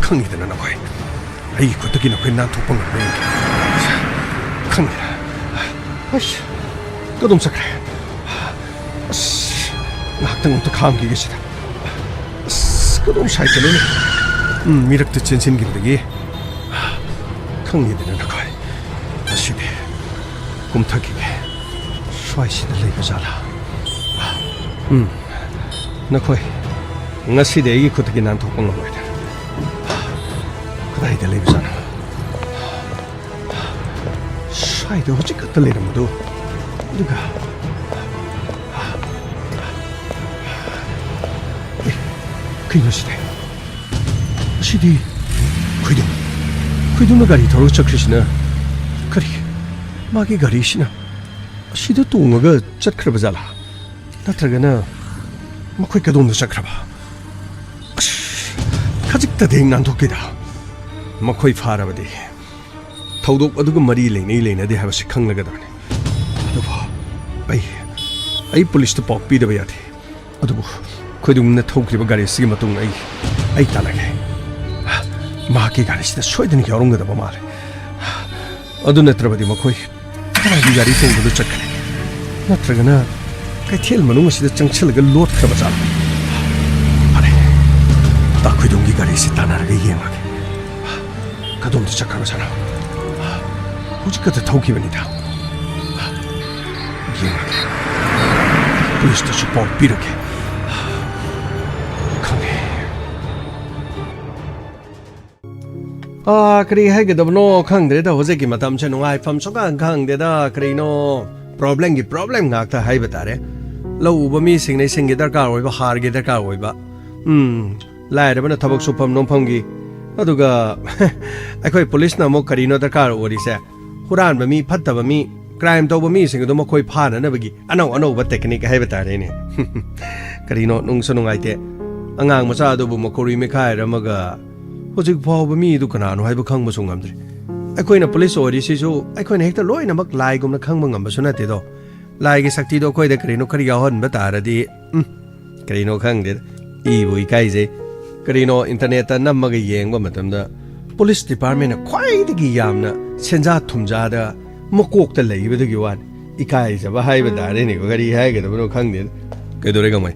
ꯈꯪꯉꯤꯗꯅ ꯅꯈꯣꯏ ꯑꯩꯒꯤ ꯈꯨꯠꯇꯒꯤ ꯅꯈꯣꯏ ꯅꯥꯟꯊꯣꯛꯄ ꯉꯝꯕ ꯌꯦꯡꯒꯦ ꯈꯪꯉꯤꯗꯅ ꯀꯗꯣꯝ ꯆꯠꯈ꯭ꯔꯦ ꯉꯥꯏꯍꯥꯛꯇꯪ ꯑꯝꯇ ꯈꯥꯝꯈꯤꯒꯦ ꯁꯤꯗ ꯀꯗꯣꯝ ꯁꯥꯏꯠꯇꯅꯣꯅꯦ ꯃꯤꯔꯛꯇ ꯆꯦꯟꯁꯤꯟꯈꯤꯕꯗꯒꯤ ꯈꯪꯉꯤꯗꯅ ꯅꯈꯣꯏ ꯉꯁꯤꯗꯤ ꯀꯨꯝꯊꯈꯤꯒꯦ ꯁ꯭ꯋꯥꯏꯁꯤꯗ ꯂꯩꯕ ꯖꯥꯠꯂꯥ ꯅꯈꯣꯏ ꯉꯁꯤꯗꯤ ꯑꯩꯒꯤ ꯈꯨꯠꯇꯒꯤ ꯅꯥꯟꯊꯣꯛꯄ ꯉꯝꯂꯣꯏꯗ ꯀꯗꯥꯏꯗ ꯂꯩꯕ ꯖꯥꯠꯅꯣ ꯁ꯭ꯋꯥꯏꯗ ꯍꯧꯖꯤꯛ ꯈꯛꯇ ꯂꯩꯔꯝꯕꯗꯨ ꯑꯗꯨꯒ ꯀꯩꯅꯣ ꯑꯁꯤꯗꯤ ꯈꯣꯏꯗꯨꯝꯅ ꯒꯥꯔꯤ ꯊꯧꯔꯒ ꯆꯠꯈ꯭ꯔꯤꯁꯤꯅ ꯀꯔꯤ ꯃꯥꯒꯤ ꯒꯥꯔꯤꯁꯤꯅ ꯑꯁꯤꯗ ꯇꯣꯡꯉꯒ ꯆꯠꯈ꯭ꯔꯕ ꯖꯥꯠꯂꯥ ꯅꯠꯇ꯭ꯔꯒꯅ ꯃꯈꯣꯏ ꯀꯗꯣꯝꯗ ꯆꯠꯈ꯭ꯔꯕ ꯈꯖꯤꯛꯇꯗꯤ ꯅꯥꯟꯊꯣꯛꯀꯦꯗ ꯃꯈꯣꯏ ꯐꯥꯔꯕꯗꯤ ꯊꯧꯗꯣꯛ ꯑꯗꯨꯒ ꯃꯔꯤ ꯂꯩꯅꯩ ꯂꯩꯅꯗꯦ ꯍꯥꯏꯕꯁꯤ ꯈꯪꯂꯒꯗꯕꯅꯤ ꯑꯗꯨꯕꯨ ꯑꯩ ꯄꯨꯂꯤꯁꯇ ꯄꯥꯎ ꯄꯤꯗꯕ ꯌꯥꯗꯦ ꯑꯗꯨꯕꯨ ꯈꯣꯏꯗꯨꯝꯅ ꯊꯧꯈ꯭ꯔꯤꯕ ꯒꯥꯔꯤꯁꯤꯒꯤ ꯃꯇꯨꯡ ꯑꯩ ꯇꯥꯟꯅꯒꯦ ꯃꯍꯥꯛꯀꯤ ꯒꯥꯔꯤꯁꯤꯗ ꯁꯣꯏꯗꯅ ꯌꯥꯎꯔꯝꯒꯗꯕ ꯃꯥꯜꯂꯦ ꯑꯗꯨ ꯅꯠꯇ꯭ꯔꯕꯗꯤ ꯃꯈꯣꯏ ꯀꯅꯥꯒꯤ ꯒꯥꯔꯤ ꯇꯣꯡꯗꯨꯅ ꯆꯠꯈ꯭ꯔꯦ ꯅꯠꯇ꯭ꯔꯒꯅ ꯀꯩꯊꯦꯜ ꯃꯅꯨꯡ ꯑꯁꯤꯗ ꯆꯪꯁꯤꯜꯂꯒ ꯂꯣꯠꯈ꯭ꯔꯕ ꯖꯥꯠꯂꯥ ꯐꯔꯦ ꯈꯣꯏꯗꯨꯝꯒꯤ ꯒꯥꯔꯤꯁꯤ ꯇꯥꯟꯅꯔꯒ ꯌꯦꯡꯂꯒꯦ ꯀꯗꯣꯝꯗ ꯆꯠꯈ꯭ꯔꯕ ꯖꯥꯠꯅꯣ ꯍꯧꯖꯤꯛꯈꯛꯇ ꯊꯧꯈꯤꯕꯅꯤꯗ ꯌꯦꯡꯉꯒꯦ ꯄꯨꯂꯤꯁꯇꯁꯨ ꯄꯥꯎ ꯄꯤꯔꯒꯦ ꯈꯪꯉꯦ ꯀꯔꯤ ꯍꯥꯏꯒꯗꯕꯅꯣ ꯈꯪꯗ꯭ꯔꯦꯗ ꯍꯧꯖꯤꯛꯀꯤ ꯃꯇꯝꯁꯦ ꯅꯨꯡꯉꯥꯏꯐꯝ ꯁꯨꯡꯈꯪ ꯈꯪꯗꯦꯗ ꯀꯔꯤꯅꯣ ꯄ꯭ꯔꯣꯕ꯭ꯂꯦꯝꯒꯤ ꯄ꯭ꯔꯣꯕ꯭ꯂꯦꯝ ꯉꯥꯛꯇ ꯍꯥꯏꯕ ꯇꯥꯔꯦ ꯂꯧ ꯎꯕ ꯃꯤꯁꯤꯡꯅ ꯏꯁꯤꯡꯒꯤ ꯗꯔꯀꯥꯔ ꯑꯣꯏꯕ ꯍꯥꯔꯒꯤ ꯗꯔꯀꯥꯔ ꯑꯣꯏꯕ ꯂꯥꯏꯔꯕꯅ ꯊꯕꯛ ꯁꯨꯐꯝ ꯅꯣꯝꯐꯝꯒꯤ ꯑꯗꯨꯒ ꯑꯩꯈꯣꯏ ꯄꯨꯂꯤꯁꯅ ꯑꯃꯨꯛ ꯀꯔꯤꯅꯣ ꯗꯔꯀꯥꯔ ꯑꯣꯏꯔꯤꯁꯦ ꯍꯨꯔꯥꯟꯕ ꯃꯤ ꯐꯠꯇꯕ ꯃꯤ ꯀ꯭ꯔꯥꯏꯝ ꯇꯧꯕ ꯃꯤꯁꯤꯡ ꯑꯗꯨ ꯃꯈꯣꯏ ꯐꯥꯅꯅꯕꯒꯤ ꯑꯅꯧꯕ ꯇꯦꯛꯅꯤꯛ ꯍꯥꯏꯕ ꯇꯥꯔꯦꯅꯦ ꯀꯔꯤꯅꯣ ꯅꯨꯡꯁꯨ ꯅꯨꯡꯉꯥꯏꯇꯦ ꯑꯉꯥꯡ ꯃꯆꯥ ꯑꯗꯨꯕు ꯃꯈꯣꯔꯤ ꯃꯤꯈꯥꯏꯔꯝꯃꯒ ꯍꯧꯖꯤꯛ ꯐꯥꯎꯕ ꯃꯤꯗꯨ ꯀꯅꯥꯅꯣ ꯍꯥꯏꯕ ꯈꯪꯕꯁꯨ ꯉꯝꯗ꯭ꯔꯤ ꯑꯩꯈꯣꯏꯅ ꯄꯨꯂꯤꯁ ꯑꯣꯏꯔꯤꯁꯤꯁꯨ ꯑꯩꯈꯣꯏꯅ ꯍꯦꯛꯇ ꯂꯣꯏꯅꯃꯛ ꯂꯥꯏꯒꯨꯝꯅ ꯈꯪꯕ ꯉꯝꯕꯁꯨ ꯅꯠꯇꯦꯗꯣ ꯂꯥꯏꯒꯤ ꯁꯛꯇꯤꯗꯣ ꯑꯩꯈꯣꯏꯗ ꯀꯔꯤꯅꯣ ꯈꯔ ꯌꯥꯎꯍꯟꯕ ꯇꯥꯔꯗꯤ ꯀꯔꯤꯅꯣ ꯈꯪꯗꯦ ꯏꯕꯨ ꯏꯀꯥꯏꯖꯩ ꯀꯔꯤꯅꯣ ꯏꯟꯇꯔꯅꯦꯠꯇ ꯅꯝꯃꯒ ꯌꯦꯡꯕ ꯃꯇꯝꯗ ꯄꯨꯂꯤꯁ ꯗꯤꯄꯥꯔꯠꯃꯦꯟꯅ ꯈ꯭ꯋꯥꯏꯗꯒꯤ ꯌꯥꯝꯅ ꯁꯦꯟꯖꯥ ꯊꯨꯝꯖꯥꯗ ꯃꯀꯣꯛꯇ ꯂꯩꯕꯗꯨꯒꯤ ꯋꯥꯅꯤ ꯏꯀꯥꯏꯖꯕ ꯍꯥꯏꯕ ꯇꯥꯔꯦꯅꯦꯀꯣ ꯀꯔꯤ ꯍꯥꯏꯒꯗꯕꯅꯣ ꯈꯪꯗꯦ ꯀꯩꯗꯧꯔꯦ ꯀꯃꯥꯏ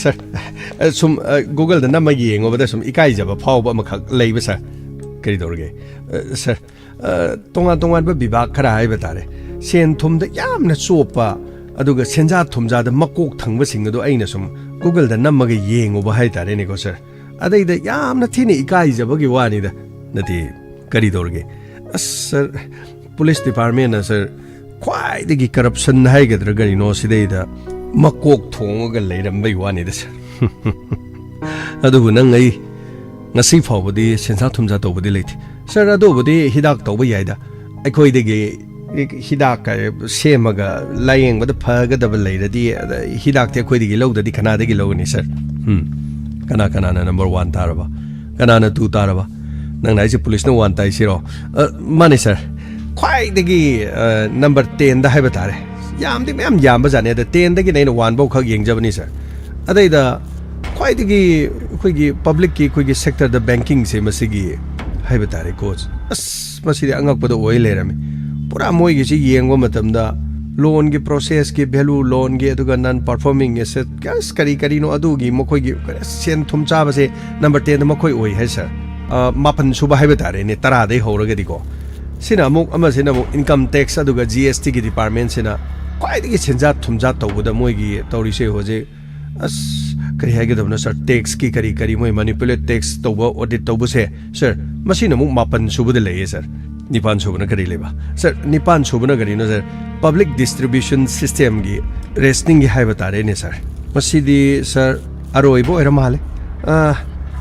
ꯁꯥꯔ ꯁꯨꯝ ꯒꯨꯒꯜꯗ ꯅꯝꯃ ꯌꯦꯡꯉꯨꯕꯗ ꯁꯨꯝ ꯏꯀꯥꯏꯖꯕ ꯐꯥꯎꯕ ꯑꯃꯈꯛ ꯂꯩꯕ ꯁꯥꯔ ꯀꯔꯤꯗꯧꯔꯒꯦ ꯁꯥꯔ ꯇꯣꯉꯥꯟ ꯇꯣꯉꯥꯟꯕ ꯕꯤꯚꯥꯒ ꯈꯔ ꯍꯥꯏꯕ ꯇꯥꯔꯦ ꯁꯦꯟ ꯊꯨꯝꯗ ꯌꯥꯝꯅ ꯆꯣꯞꯄ ꯑꯗꯨꯒ ꯁꯦꯟꯖꯥ ꯊꯨꯝꯖꯥꯗ ꯃꯀꯣꯛ ꯊꯪꯕꯁꯤꯡ ꯑꯗꯨ ꯑꯩꯅ ꯁꯨꯝ ꯒꯨꯒꯜꯗ ꯅꯝꯃꯒ ꯌꯦꯡꯉꯨꯕ ꯍꯥꯏꯇꯥꯔꯦꯅꯦꯀꯣ ꯁꯥꯔ ꯑꯗꯩꯗ ꯌꯥꯝꯅ ꯊꯤꯅ ꯏꯀꯥꯏꯖꯕꯒꯤ ꯋꯥꯅꯤꯗ ꯅꯠꯇꯦ ꯀꯔꯤꯗꯧꯔꯒꯦ ꯁꯥꯔ ꯄꯨꯂꯤꯁ ꯗꯤꯄꯥꯔꯠꯃꯦꯟꯅ ꯁꯥꯔ ꯈ꯭ꯋꯥꯏꯗꯒꯤ ꯀꯔꯞꯁꯟ ꯍꯥꯏꯒꯗ꯭ꯔꯥ ꯀꯔꯤꯅꯣ ꯁꯤꯗꯩꯗ ꯃꯀꯣꯛ ꯊꯣꯡꯉꯒ ꯂꯩꯔꯝꯕꯩ ꯋꯥꯅꯤꯗ ꯁꯥꯔ ꯑꯗꯨꯕꯨ ꯅꯪ ꯑꯩ ngasi fawbadi sensa thumja tawbadi leith sir adobudi hidak tawba yaida aikoidagi hidak semaga layeng bada phagadaba leiradi hidak te aikoidagi lawdadi kanadagi lawni sir kana kana na number 1 taraba kana na 2 taraba nang naisi police no 1 tai siro mani sir khwai dagi number 10 da haiba tare yamdi mem yamba jane da 10 dagi naina 1 baw khag yengjabani sir adai da khwai dagi khoi public ki khoi sector da banking se masigi haiba tare coach as masidi angak pada oi lerami pura moi gi si yengo matam da loan gi process ki value loan gi aduga non performing asset gas kari no adu gi mokoi gi sen thum cha ba se number 10 da mokoi oi hai sir mapan suba haiba tare ne tara dai horaga di ko sina amuk ama sina amuk income tax aduga GST gi department sina kwai gi senja thumja tawbuda moi gi tawri se hoje as kari haigedabna sir tax ki kari moi manipulate tax tawba audit tawbu se sir masina muk mapan subada leye sir nipan subana kari leba sir nipan subana kari no sir public distribution system gi resting gi haiba tare ne sir masidi sir aroibo era male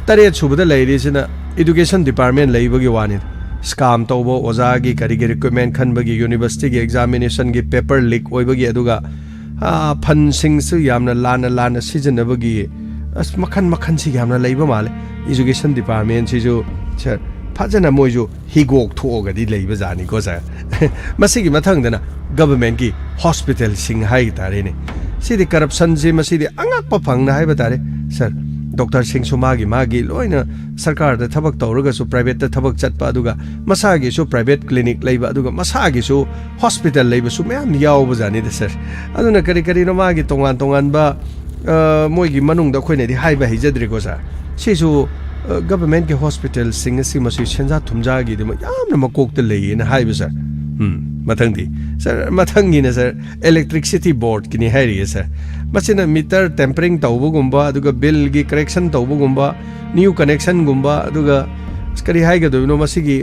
tare subada leiri sina education department leiba gi wani scam tawbo oza gi kari requirement khan bagi university gi examination gi paper leak oiba gi aduga fan sing su yamna lana sijanabagi as makhan si yamna leiba male education department si jo sir phajana moijo higok thoga di leiba jani ko sir masigi mathang dana government ki hospital sing hai tare ne sidi corruption je masidi angak pa phangna hai batare sir doctor sing sumagi magi loina sarkar da thabak tawraga su private da thabak chatpa aduga masagi su private clinic leiba aduga masagi su hospital leiba su mem yaw bajani de sir aduna kari no magi tongan ba moi gi manung da khoine di haiba hijadri ko sa si su government ke hospital sing si masi senja thumja gi de yamna makok te lei na haiba sir mathang di sir mathang gi na sir electricity board kini hairi sir masina meter tampering tawbu gumba aduga bill gi correction tawbu gumba new connection gumba aduga skari haiga do no masigi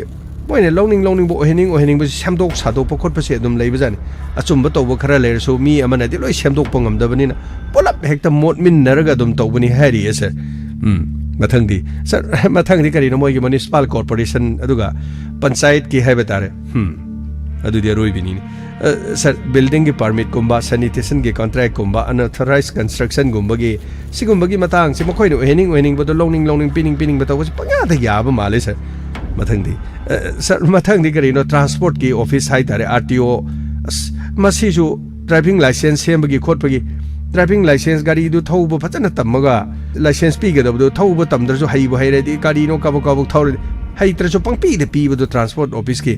moine loning bo ohening bo samdok sadok pokhot pase dum leiba jani achumba tawbu khara leir so mi amana di loi samdok pangam dabani na polap hekta mod min naraga dum tawbani hairi sir mathang di sir mathang di kari no moi gi municipal corporation aduga panchayat ki haiba tare adudi aroi bini sir building gi permit kumba sanitation gi contract kumba unauthorized construction gumba gi sigumba gi matang si mokoi no hening bodo loning pining bataw ko panga da yaba male sir mathang di sir mathang di kari no transport ki office hai tare RTO masi ju driving license sem gi khot pagi driving license gari du thaubo phajana tamaga license pi ga do thaubo tamdar ju haibo hairedi gari no kabu thau hai tra ju pangpi de pi do transport office ki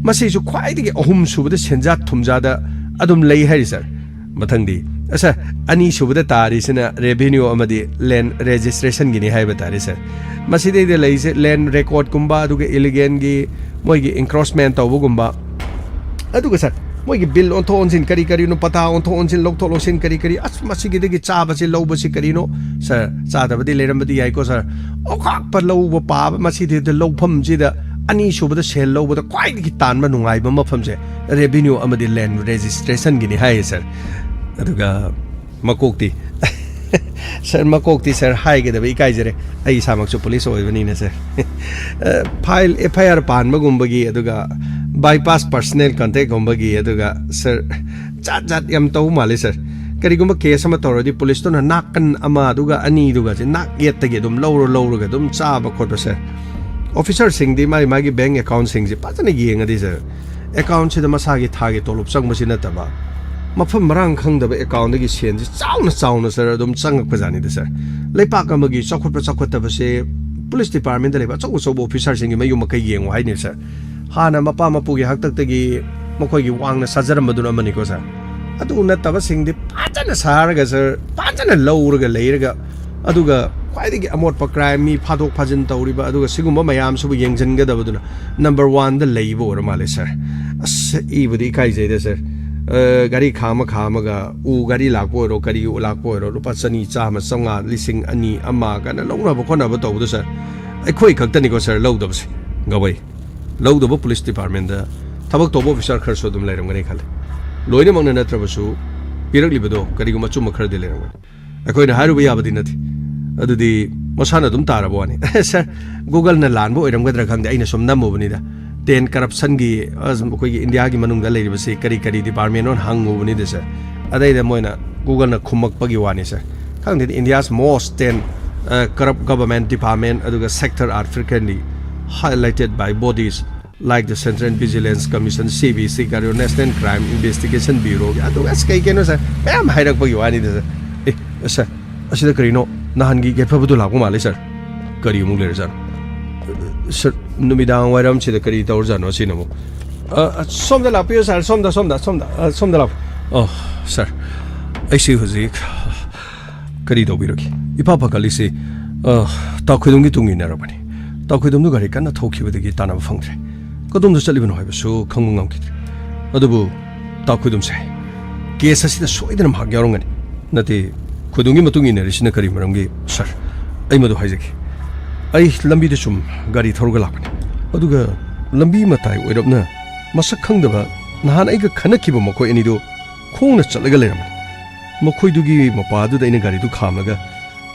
masi ju khwai de ahum subada senja thumja da adum lei hai sir mathang di asa ani subada tari sina revenue amadi land registration gini hai batari sir masi de lei se land record kumba du ge illegal gi moi gi encroachment tawu gumba ꯑꯗꯨꯒ sir ꯃꯣꯏꯒꯤ bill ꯑꯣꯟꯊꯣꯛ ꯑꯣꯟꯁꯤꯟ ꯀꯔꯤ ꯀꯔꯤꯅꯣ ꯄꯇꯥ ꯑꯣꯟꯊꯣꯛ ꯑꯣꯟꯁꯤꯟ ꯂꯧꯊꯣꯛ ꯂꯧꯁꯤꯟ ꯀꯔꯤ ꯀꯔꯤ ꯑꯁ ꯃꯁꯤꯒꯤꯗꯒꯤ ꯆꯥꯕꯁꯤ ꯂꯧꯕꯁꯤ ꯀꯔꯤꯅꯣ ꯁꯔ ꯆꯥꯗꯕꯗꯤ ꯂꯩꯔꯝꯕꯗꯤ ꯌꯥꯏꯀꯣ ꯁꯔ ꯑꯣꯈꯥꯛꯄ ꯂꯧꯕ ꯄꯥꯕ ꯃꯁꯤꯗ ꯂꯧꯐꯝꯁꯤꯗ ꯑꯅꯤꯁꯨꯕꯗ ꯁꯦꯜ ꯂꯧꯕꯗ ꯈ꯭ꯋꯥꯏꯗꯒꯤ ꯇꯥꯟꯕ ꯅꯨꯡꯉꯥꯏꯕ ꯃꯐꯝꯁꯦ ꯔꯦꯚꯤꯅ꯭ꯌꯨ ꯑꯃꯗꯤ ꯂꯦꯟ ꯔꯦꯖꯤꯁꯇ꯭ꯔꯦꯁꯟꯒꯤꯅꯤ ꯍꯥꯏꯌꯦ ꯁꯔ ꯑꯗꯨꯒ ꯃꯀꯣꯛꯇꯤ ꯁꯔ ꯃꯀꯣꯛꯇꯤ ꯁꯔ ꯍꯥꯏꯒꯗꯕ ꯏꯀꯥꯏꯖꯔꯦ ꯑꯩ ꯏꯁꯥꯃꯛꯁꯨ ꯄꯨꯂꯤꯁ ꯑꯣꯏꯕꯅꯤꯅ ꯁꯔ ꯐꯥꯏꯜ FIR ꯄꯥꯟꯕꯒꯨꯝꯕꯒꯤ ꯑꯗꯨꯒ bypass personal contact gumbagi aduga sir jat yam tau male sir karigumba case ama tawradi police to na nakan ama aduga ani duga je nak yet tagi dum lawro ga dum chaba khotba sir officer sing di mai magi bank account sing je patana yenga di sir account se da masagi thagi tolup sang masina taba mafam marang khangdaba account gi sen je chauna sir dum changak pajani de sir leipak amagi chakhot ba se police department da leba chaw officer sing gi mayu makai yengo hai ni sir hana mapa mapugi haktagi makoigi wangna sajaramduna maniko sir adu nattaba singdi pajana saraga sir pajana lawraga leiraga aduga khwaidagi amot pa crime mi phadok phajin tawriba aduga sigumba mayam subu yengjangadabaduna number 1 da leiba or male sir as ibudi kai jaida sir gari khama ga u gari lakpo ro kari u lakpo ro rupa chani chama songa lising ani ama kana lawna ba khona ba tawdu sir aikhoi khaktani ko sir lawdabse gabai lawdaba police department da tabak tobo officer kharso dum lairamgani khale loina mangna natrabasu piraglibado kariguma chuma khardile lairamgani akoina haruba yabadi nathi adudi masana dum tarabo ani sir google na lanbo oiramgadra khangde aina som namubani da ten corruption gi koi india gi manungda leiribase kari department on hangubani de sir adai da moina google na khumak pagi wani sir khangde india's most 10 corrupt government department aduga sector are frequently highlighted by bodies like the Central Vigilance Commission, CBC, National Crime Investigation Bureau. Adu as kai keno sir. Am hairak pagi wani de sir. Sir, asida karino nahangi get pa budula ko mali sir. Kari mu le sir. Sir, numidang wairam sida kari taur jano sinamo. Somda la pio sir, somda la. Oh, sir. I see huzik. Kari do biroki. Ipapa kalisi ta khudungi tungi narabani. ताखोदमनु गारि कन्ना थौखिबदगी तानाबा फंग्रे कदमदु चलिबनो हाइबसु खंगु ngamखिद्रे अदुबु ताखोदमसे case असिदा सोइदना भाग यावरंगनि नते खुदुंगी मतुंगी नरिसिना करि मरंगी sir अइ मदु हाइजकी अइ लंबी दे सुम गारि थौरगा लापनि अदुगा लंबी मताइ ओइरबना मसक खंगदबा नहान अइगा खनखिबो मखोइ अनिदु खोंगना चलगा लेरमनि मखोइदुगी मपादु दैना गारिदु खामलगा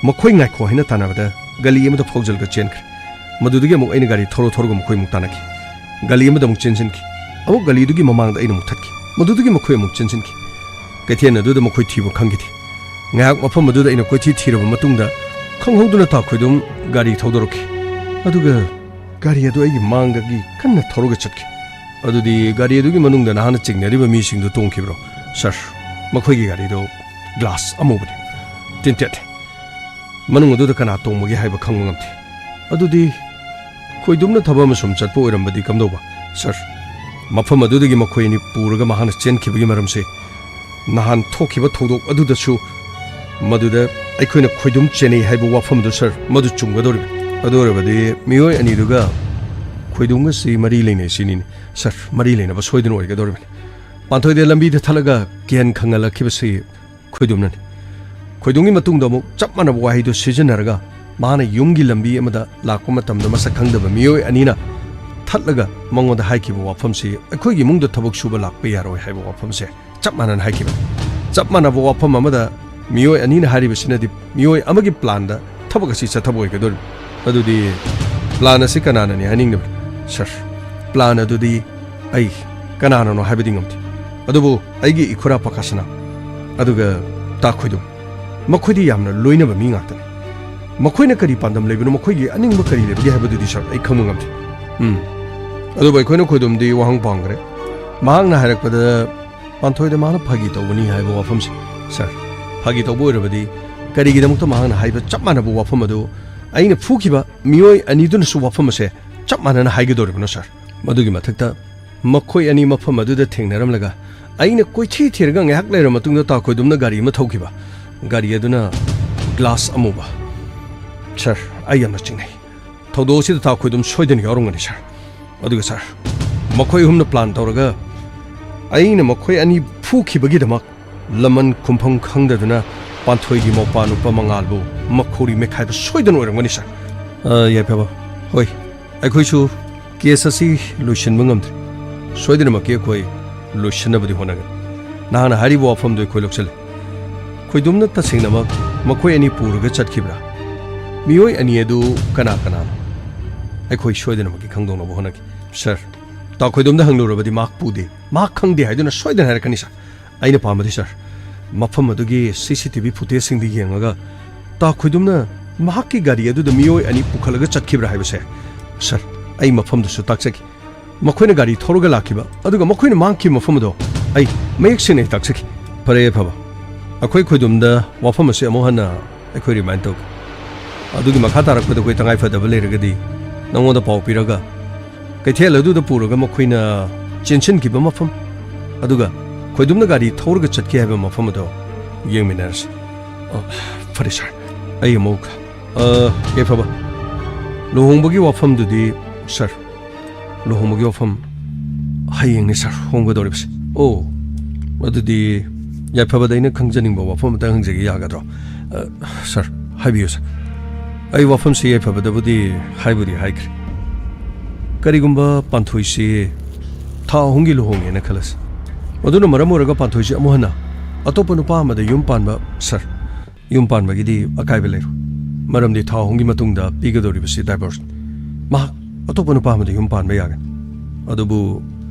मखोइ ngaikho haina tanabada gali amada phaujalga chenkre मधुदुगी अमुक अइना गाड़ी थोरो मखोइ मुक तानकी गाली अमदा मुक चेनसिनकी अमुक गालीदुगी ममांगदा अइना मुक थक्की मधुदुगी मखोइ अमुक चेनसिनकी कैथेन अदुदा मखोइ थीबो खंगिदि ngayak mafam अदुदा अइना कोइथि थीरबा मतुंगदा खंगहौदुना ताखोइदुम गाड़ी थौदरकी अदुगा गाड़ी अदु अइगी मांगदगी कन्ना थोरोगा चटकी अदुदी गाड़ी अदुगी मनुंगदा नहाना चिंगनरिबा मिसिंगदु तोंखिब्रो सर मखोइगी गाड़ीदो ग्लास अमुबदि tinted manung अदुदा कना तोंबगी हाइबा खंगो ngamti अदुदी खोइदुमना थबा मसुम चटपो ओइरमबदी कमदोबा सर मफम अदुदगी मखोइनि पुरगा महान चेनखिबगी मरमसे नहान थोखिबा थौदोक अदुदसु मदुदा अइखोइना खोइदुम चेनै हाइबो वाफमदु सर मदु चुंगदोरि अदोरबदी मियोय अनिदुगा खोइदुमगा सि मरि लेने सिनि सर मरि लेनबा सोइदन ओइगदोरि पान्थोइदे लंबीदे थलगा केन खंगलखिबसि खोइदुमननि खोइदुमगी मतुंगदा मु चप मानब वाहिदु सिजनरगा माना युमगी लंबी अमदा लाको मतमदा मसक खंगदबा मियोय अनिना थटलगा मंगोदा हाइखिबो वाफमसे अखोइगी मुंगदा थबक सुबा लाकपा यारोय हाइबो वाफमसे चप मानन हाइखिबा चप मानबो वाफम अमदा मियोय अनिना हारिबसिनदि मियोय अमगी प्लानदा थबक असि चथबोयगदोर अदुदी प्लान असि कनाननि हानिंगब सर प्लान अदुदी अइ कनाननो हाइबदि ngamti अदुबो अइगी इखुरा पकासना अदुगा ताखोइदु मखोइदि यामना लोइनबा मी ngakta मखोइना करी पांदम लेबनो मखोइगी अनिंगबा करी लेबगी हाइबदुदी सर अइ खंगो ngamti अदु बाइखोइना खोइदुमदि वाहंग पांगरे मांगना हाइरकपदा पांथोइदे माना फागी तौबनी हाइबो वाफमसे सर फागी तौबो ओइरबदी करीगिदमक्ता मांगना हाइबा चप मानबो वाफम अदु अइना फुखिबा मियोय अनिदुनसु वाफमसे चप मानना हाइगदोरिबनो सर मदुगी मथक्ता मखोइ अनि मफम अदुदा थेंगनरमलगा अइना कोइथि थेरगा ngahak लेर मतुंगदा ताखोइदुमना गाड़ी म थौखिबा गाड़ी अदुना ग्लास अमुबा सर आई am चिंगनै थौदोसिदा ताखोइदुम सोइदन यावरंगनि सर अदुगा सर मखोइ हुमना प्लान तौरगा ꯑꯩꯅ ꯃꯈꯣꯏ ꯑꯅꯤ ꯐꯨꯈꯤꯕꯒꯤꯗꯃꯛ ꯂꯃꯟ ꯈꯨꯝꯐꯝ ꯈꯪꯗꯗꯨꯅ ꯄꯥꯟꯊꯣꯏꯒꯤ ꯃꯧꯄꯥꯅꯨꯄꯥ ꯃꯉꯥꯜꯕꯨ ꯃꯈꯧꯔꯤ ꯃꯦꯈꯥꯏꯕ ꯁꯣꯏꯗꯅ ꯑꯣꯏꯔꯝꯒꯅꯤ ꯁꯥꯔ ꯌꯥꯏꯐꯕ ꯍꯣꯏ ꯑꯩꯈꯣꯏꯁꯨ ꯀꯦꯁ ꯑꯁꯤ ꯂꯣꯏꯁꯤꯟꯕ ꯉꯝꯗ꯭ꯔꯤ ꯁꯣꯏꯗꯅꯃꯛꯀꯤ ꯑꯩꯈꯣꯏ ꯂꯣꯏꯁꯤꯟꯅꯕꯗꯤ ꯍꯣꯠꯅꯒꯅꯤ ꯅꯍꯥꯛꯅ ꯍꯥꯏꯔꯤꯕ ꯋꯥꯐꯝꯗꯨ ꯑꯩꯈꯣꯏ ꯂꯧꯁꯤꯜꯂꯤ ꯈꯣꯏꯗꯨꯝꯅ ꯇꯁꯦꯡꯅꯃꯛ ꯃꯈꯣꯏ ꯑꯅꯤ ꯄꯨꯔꯒ ꯆꯠꯈꯤꯕ꯭ꯔꯥ ꯃꯤꯑꯣꯏ ꯑꯅꯤ ꯑꯗꯨ ꯀꯅꯥ ꯀꯅꯥꯅꯣ ꯑꯩꯈꯣꯏ ꯁꯣꯏꯗꯅꯃꯛꯀꯤ ꯈꯪꯗꯣꯛꯅꯕ ꯍꯣꯠꯅꯒꯦ ꯁꯥꯔ ꯇꯥꯎ ꯈꯣꯏꯗꯨꯝꯗ ꯍꯪꯂꯨꯔꯕꯗꯤ ꯃꯍꯥꯛ ꯄꯨꯗꯦ ꯃꯍꯥꯛ ꯈꯪꯗꯦ ꯍꯥꯏꯗꯨꯅ ꯁꯣꯏꯗꯅ ꯍꯥꯏꯔꯛꯀꯅꯤ ꯁꯥꯔ ꯑꯩꯅ ꯄꯥꯝꯕꯗꯤ ꯁꯥꯔ ꯃꯐꯝ ꯑꯗꯨꯒꯤ CCTV ꯐꯨꯇꯦꯖꯁꯤꯡꯗ ꯌꯦꯡꯉꯒ ꯇꯥꯎ ꯈꯣꯏꯗꯨꯝꯅ ꯃꯍꯥꯛꯀꯤ ꯒꯥꯔꯤ ꯑꯗꯨꯗ ꯃꯤꯑꯣꯏ ꯑꯅꯤ ꯄꯨꯈꯠꯂꯒ ꯆꯠꯈꯤꯕ꯭ꯔꯥ ꯍꯥꯏꯕꯁꯦ ꯁꯥꯔ ꯑꯩ ꯃꯐꯝꯗꯨꯁꯨ ꯇꯥꯛꯆꯒꯦ ꯃꯈꯣꯏꯅ ꯒꯥꯔꯤ ꯊꯧꯔꯒ ꯂꯥꯛꯈꯤꯕ ꯑꯗꯨꯒ ꯃꯈꯣꯏꯅ ꯃꯥꯡꯈꯤꯕ ꯃꯐꯝ ꯑꯗꯣ ꯑꯩ ꯃꯌꯦꯛ ꯁꯦꯡꯅ ꯇꯥꯛꯆꯒꯦ ꯐꯔꯦ ꯐꯕ ꯑꯩꯈꯣꯏ ꯈꯣꯏꯗꯨꯝꯗ ꯋꯥꯐꯝ ꯑꯁꯤ ꯑꯃꯨꯛ ꯍꯟꯅ ꯑꯩꯈꯣꯏ ꯔꯤꯃꯥꯏꯟ ꯇꯧꯒꯦ ꯑꯗꯨꯒꯤ ꯃꯈꯥ ꯇꯥꯔꯛꯄꯗ ꯑꯩꯈꯣꯏ ꯇꯉꯥꯏꯐꯗꯕ ꯂꯩꯔꯒꯗꯤ ꯅꯉꯣꯟꯗ ꯄꯥꯎ ꯄꯤꯔꯒ ꯀꯩꯊꯦꯜ ꯑꯗꯨꯗ ꯄꯨꯔꯒ ꯃꯈꯣꯏꯅ ꯆꯦꯟꯁꯤꯟꯈꯤꯕ ꯃꯐꯝ ꯑꯗꯨꯒ ꯈꯣꯏꯗꯨꯝꯅ ꯒꯥꯔꯤ ꯊꯧꯔꯒ ꯆꯠꯈꯤ ꯍꯥꯏꯕ ꯃꯐꯝ ꯑꯗꯣ ꯌꯦꯡꯃꯤꯟꯅꯔꯁꯤ ꯐꯔꯦ ꯁꯥꯔ ꯑꯩ ꯑꯃꯨꯛ ꯌꯥꯏꯐꯕ ꯂꯨꯍꯣꯡꯕꯒꯤ ꯋꯥꯐꯝꯗꯨꯗꯤ ꯁꯥꯔ ꯂꯨꯍꯣꯡꯕꯒꯤ ꯋꯥꯐꯝ ꯍꯌꯦꯡꯅꯤ ꯁꯥꯔ ꯍꯣꯡꯒꯗꯧꯔꯤꯕꯁꯦ ꯑꯣ ꯑꯗꯨꯗꯤ ꯌꯥꯏꯐꯕꯗ ꯑꯩꯅ ꯈꯪꯖꯅꯤꯡꯕ ꯋꯥꯐꯝ ꯑꯃꯇ ꯍꯪꯖꯒꯦ ꯌꯥꯒꯗ꯭ꯔꯣ ꯁꯥꯔ ꯍꯥꯏꯕꯤꯌꯨ ꯁꯥꯔ ꯑꯩ ꯋꯥꯐꯝꯁꯤ ꯌꯥꯏꯐꯕꯗꯕꯨꯗꯤ ꯍꯥꯏꯕꯨꯗꯤ ꯍꯥꯏꯈ꯭ꯔꯦ ꯀꯔꯤꯒꯨꯝꯕ ꯄꯥꯟꯊꯣꯏꯁꯤ ꯊꯥ 3ꯒꯤ ꯂꯨꯍꯣꯡꯉꯦꯅ ꯈꯜꯂꯁꯤ ꯑꯗꯨꯅ ꯃꯔꯝ ꯑꯣꯏꯔꯒ ꯄꯥꯟꯊꯣꯏꯁꯤ ꯑꯃꯨꯛ ꯍꯟꯅ ꯑꯇꯣꯞꯄ ꯅꯨꯄꯥ ꯑꯃꯗ ꯌꯨꯝ ꯄꯥꯟꯕ ꯁꯥꯔ ꯌꯨꯝ ꯄꯥꯟꯕꯒꯤꯗꯤ ꯑꯀꯥꯏꯕ ꯂꯩꯔꯣꯏ ꯃꯔꯝꯗꯤ ꯊꯥ 3ꯒꯤ ꯃꯇꯨꯡꯗ ꯄꯤꯒꯗꯧꯔꯤꯕꯁꯤ ꯗꯥꯏꯚꯣꯔꯁ ꯃꯍꯥꯛ ꯑꯇꯣꯞꯄ ꯅꯨꯄꯥ ꯑꯃꯗ ꯌꯨꯝ ꯄꯥꯟꯕ ꯌꯥꯒꯅꯤ ꯑꯗꯨꯕꯨ